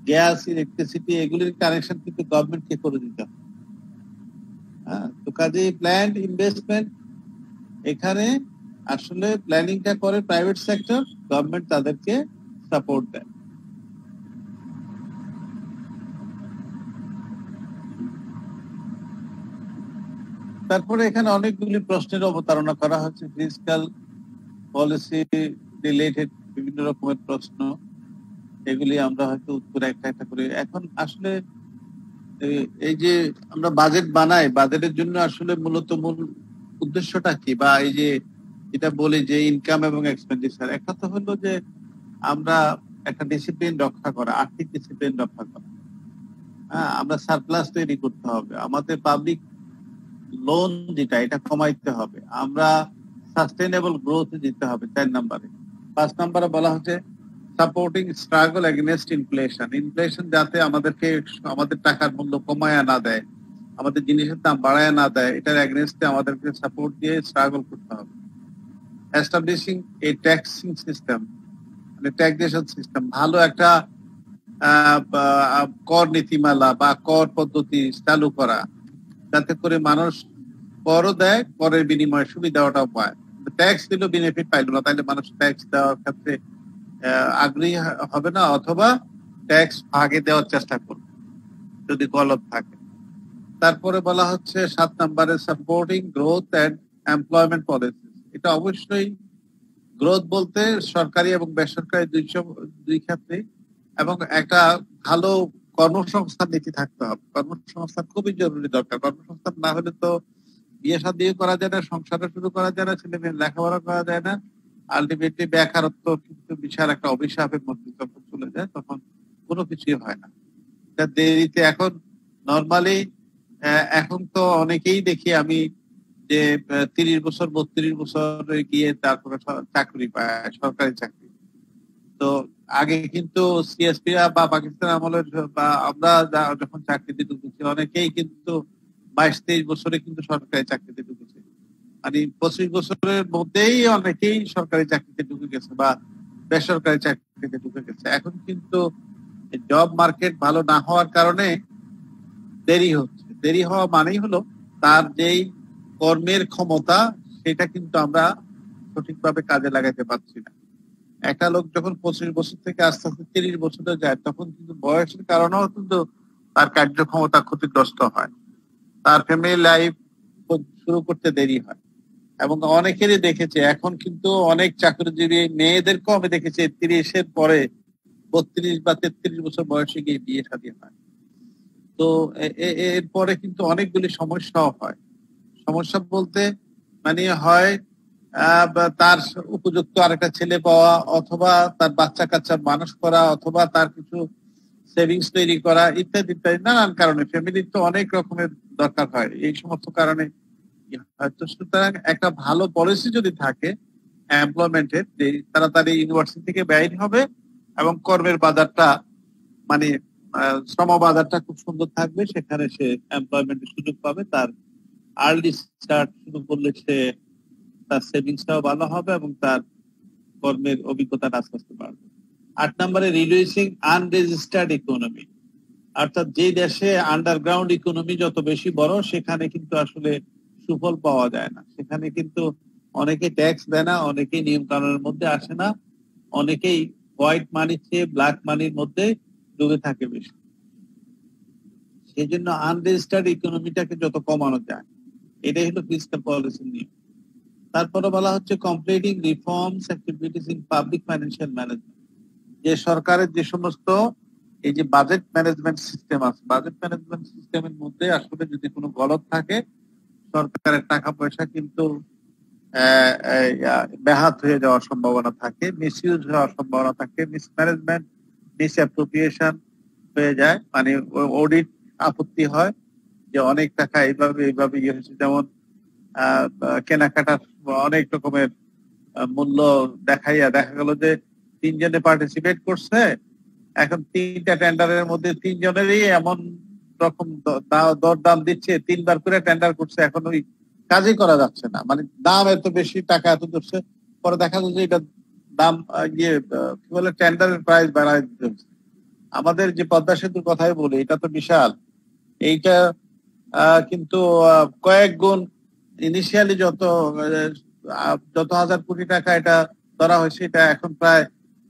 গ্যাস, ইলেকট্রিসিটি, এগুলির কানেকশন কিন্তু গভর্নমেন্টকে করে দিতে হবে। তো কাজে প্ল্যান্ড ইনভেস্টমেন্ট, এখানে আসলে প্ল্যানিংটা করে প্রাইভেট সেক্টর, গভর্নমেন্ট তাদেরকে সাপোর্ট দেয়। তারপরে এখানে অনেকগুলি প্রশ্নের অবতারণা করা হচ্ছে, ফিসক্যাল পলিসি রিলেটেড বিভিন্ন রকমের প্রশ্ন, এগুলি আমরা হয়তো উত্তর একটা একটা করে। এখন আসলে এই যে আমরা বাজেট বানাই, বাজেটের জন্য আসলে মূলত মূল উদ্দেশ্যটা কি, বা এই যে যেটা বলি যে ইনকাম এবং এক্সপেন্ডিচার, একটা তো হলো যে আমরা একটা ডিসিপ্লিন রক্ষা করা, আর্থিক ডিসিপ্লিন রক্ষা করা। আমরা সারপ্লাস তৈরি করতে হবে, আমাদের পাবলিক লোন যেটা, এটা কমাইতে হবে, আমরা সাস্টেইনেবল গ্রোথ দিতে হবে 4 নম্বরে। 5 নম্বরে বলা হচ্ছে supporting struggle against inflation, inflation যাতে আমাদেরকে আমাদের টাকার মূল্য কমায়া না দেয়, আমাদের জিনিসের দাম বাড়ায় না দেয়, এটার এগেনস্টে আমাদেরকে সাপোর্ট দিয়ে স্ট্রাগল করতে হবে। এস্টাবলিশিং এ ট্যাক্সিং সিস্টেম, মানে ট্যাক্সেশন সিস্টেম, ভালো একটা কর নীতিমালা বা কর পদ্ধতি চালু করা, যাতে করে মানুষ করও দেয়, করের বিনিময়ে সুবিধাটাও পায়। ট্যাক্স দিল বেনিফিট পাইলো না, তাইলে মানুষ ট্যাক্স দেওয়ার ক্ষেত্রে আগ্রহী হবে না, অথবা ট্যাক্স ভাগে দেওয়ার চেষ্টা করবে যদি গলত থাকে। তারপরে বলা হচ্ছে 7 নম্বরে supporting growth and employment policy. এটা অবশ্যই গ্রোথ বলতে সরকারি এবং বেসরকারি দুই ক্ষেত্রে, এবং একটা ভালো কর্মসংস্থান নীতি থাকতে হবে। কর্মসংস্থান খুবই জরুরি দরকার। কর্মসংস্থান না হলে তো বিয়ে শাদী করা যায় না, সংসারে শুরু করা যায় না, ছেলে মেয়ের লেখাপড়া করা যায় না। আলটিমেটলি বেকারত্ব কিন্তু বিশাল একটা অভিশাপের মধ্যে যখন চলে যায়, তখন কোনো কিছুই হয় না। দেরিতে এখন নর্মালি এখন তো অনেকেই দেখি আমি যে 30 বছর 32 বছর গিয়ে তারপরে চাকরি পায়, সরকারি চাকরি। তো আগে কিন্তু সিএসপি বা পাকিস্তান আমলের বা আমরা যখন চাকরিতে ঢুকেছি, অনেকেই কিন্তু 22-23 বছরে কিন্তু সরকারি চাকরিতে ঢুকেছে। মানে 25 বছরের মধ্যেই অনেকেই সরকারি চাকরিতে ঢুকে গেছে বা বেসরকারি চাকরিতে ঢুকে গেছে। এখন কিন্তু জব মার্কেট ভালো না হওয়ার কারণে দেরি হচ্ছে। দেরি হওয়া মানেই হলো তার যেই কর্মের ক্ষমতা, সেটা কিন্তু আমরা সঠিকভাবে কাজে লাগাতে পারছি না। একটা লোক যখন 25 বছর থেকে আস্তে আস্তে 30 বছরে যায়, তখন কিন্তু বয়সের কারণেও কিন্তু তার কার্যক্ষমতা ক্ষতিগ্রস্ত হয়, তার ফ্যামিলি লাইফ শুরু করতে দেরি হয়। এবং অনেকেরই দেখেছে এখন কিন্তু অনেক চাকরিজীবী মেয়েদেরকেও আমি দেখেছি 30-এর পরে 32 বা 33 বছর বয়সে গিয়ে বিয়ে শাদী হয়। তো এরপরে কিন্তু অনেকগুলি সমস্যাও হয়। সমস্যা বলতে মানে হয় তার উপযুক্ত আরেকটা ছেলে পাওয়া, অথবা তার বাচ্চা কাচ্চা মানুষ করা, অথবা তার কিছু সেভিংস তৈরি করা, ইত্যাদি ইত্যাদি নানান কারণে। ফ্যামিলির তো অনেক রকমের দরকার হয়, এই সমস্ত কারণে হয়তো। সুতরাং একটা ভালো পলিসি যদি থাকে এমপ্লয়মেন্টের, যে তাড়াতাড়ি ইউনিভার্সিটি থেকে বের হবে এবং কর্মের বাজারটা মানে শ্রম বাজারটা খুব সুন্দর থাকবে, সেখানে সে এমপ্লয়মেন্টের সুযোগ পাবে। তার আর্লি স্টার্ট শুরু করলে সে তার সেভিংসটাও ভালো হবে এবং তার কর্মের অভিজ্ঞতা আস্তে আস্তে বাড়বে। 8 নম্বরে রিডিউসিং আনরেজিস্টার্ড ইকোনমি, অর্থাৎ যে দেশে আন্ডারগ্রাউন্ড ইকোনমি যত বেশি বড়, সেখানে কিন্তু আসলে সুফল পাওয়া যায় না। সেখানে কিন্তু অনেকে ট্যাক্স দেয় না, অনেকেই নিয়ম কানুনের মধ্যে আসে না, অনেকেই হোয়াইট মানির চেয়ে ব্ল্যাক মানির মধ্যে ডুবে থাকে বেশি। সেই জন্য আনরেজিস্টার্ড ইকোনমিটাকে যত কমানো যায়, এটাই হলো ফিসক্যাল পলিসির নিয়ম। তারপরে বলা হচ্ছে completing reforms activities in public financial management, যে সরকারের যে সমস্ত এই যে বাজেট ম্যানেজমেন্ট সিস্টেম আছে, বাজেট ম্যানেজমেন্ট সিস্টেমের মধ্যে আসলে যদি কোনো গলত থাকে, সরকারের টাকা পয়সা কিন্তু ব্যাহত হয়ে যাওয়ার সম্ভাবনা থাকে, মিসইউজ হওয়ার সম্ভাবনা থাকে, মিসম্যানেজমেন্ট, মিসঅ্যাপ্রোপ্রিয়েশন হয়ে যায়, মানে অডিট আপত্তি হয় যে অনেক টাকা এইভাবে ইয়ে হয়েছে। যেমন কেনাকাটার অনেক রকমের মূল্য দেখা গেল যে 3 জনে পার্টিসিপেট করছে, এখন 3টা টেন্ডারের মধ্যে 3 জনেরই এমন রকম দরদাম দিচ্ছে, 3বার করে টেন্ডার করছে, এখন ওই কাজই করা যাচ্ছে না। মানে দাম এত বেশি, টাকা এত ধরছে, পরে দেখা যাচ্ছে এটা দাম কি বলে টেন্ডারের প্রাইস বাড়ায় দিতে হচ্ছে। আমাদের যে পদ্মা সেতুর কথাই বলি, এটা তো বিশাল। এইটা কিন্তু কয়েক গুণ ইনিশিয়ালি যত 1000 কোটি টাকা এটা ধরা হয়েছে, এটা এখন প্রায়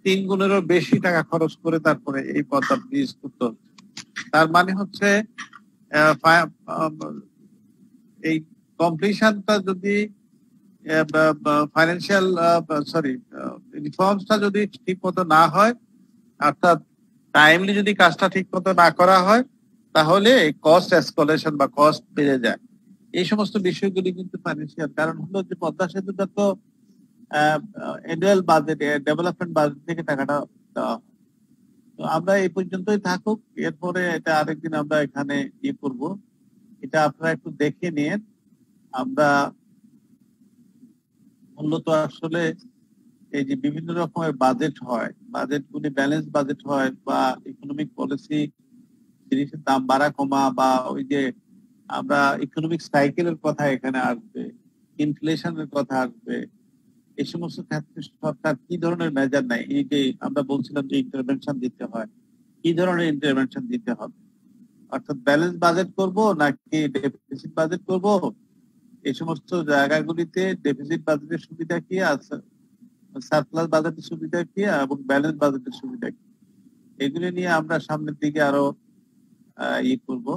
3 গুণেরও বেশি টাকা খরচ করে তারপরে এই পদ্মা ব্রিজ করতে হচ্ছে। তার মানে হচ্ছে এই কমপ্লিশনটা যদি ফাইন্যান্সিয়াল রিফর্মসটা যদি ঠিক মতো না হয়, অর্থাৎ টাইমলি যদি কাজটা ঠিক মতো না করা হয়, তাহলে কস্ট এসকালেশন বা কস্ট বেড়ে যায়। এই সমস্ত বিষয়গুলি কিন্তু ফাইন্যান্সিয়াল। কারণ হলো যে পদ্মা সেতুটা তো অ্যানুয়াল বাজেট, ডেভেলপমেন্ট বাজেট থেকে টাকাটা দেওয়া। তো আমরা এই পর্যন্তই থাকুক, এরপরে এটা আরেকদিন আমরা এখানে ইয়ে করব। এটা আপনারা একটু দেখে নিন। আমরা মূলত আসলে এই যে বিভিন্ন রকমের বাজেট হয়, বাজেটগুলি ব্যালেন্স বাজেট হয় বা ইকোনমিক পলিসি, জিনিসের দাম বাড়া কমা, বা ওই যে আমরা ইকোনমিক সাইকেলের কথা এখানে আসবে, ইনফ্লেশনের কথা আসবে, এই সমস্ত ক্ষেত্রে সরকার কি ধরনের মেজার নেয়? এই যে আমরা বলছিলাম যে ইন্টারভেনশন দিতে হয়, কি ধরনের ইন্টারভেনশন দিতে হবে? অর্থাৎ ব্যালেন্স বাজেট করব নাকি ডেফিসিট বাজেট করব? এই সমস্ত জায়গাগুলিতে ডেফিসিট বাজেটের সুবিধা কি আছে, সারপ্লাস বাজেটের সুবিধা কি এবং ব্যালেন্স বাজেটের সুবিধা কি, এগুলি নিয়ে আমরা সামনের দিকে আরো করব,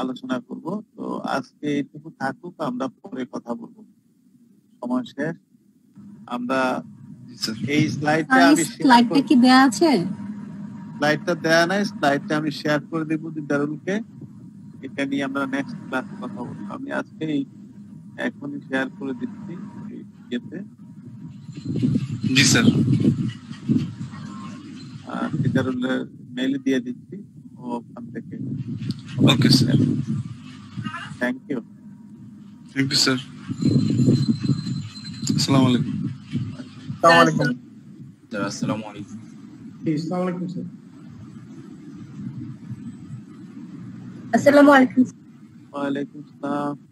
আলোচনা করব। তো আজকে এইটুকু থাকুক, আমরা পরে কথা বলবো, সময় শেষ। আমরা এই স্লাইডটা কি দেয়া আছে? স্লাইডটা দেয়া নাই, স্লাইডটা আমি শেয়ার করে দেবো দিদারুলকে, এটা নিয়ে আমরা নেক্সট ক্লাসে কথা বলবো। আমি আজকেই এখনই শেয়ার করে দিচ্ছি ইয়েতে। জি স্যার। দিদারুলের মেইলে দিয়ে দিচ্ছি, ওখান থেকে। Okay sir, thank you. Thank you sir. আসসালামু আলাইকুম। আসসালামু আলাইকুম। আসসালামু আলাইকুম স্যার। আসসালামু আলাইকুম। ওয়ালাইকুম আসসালাম।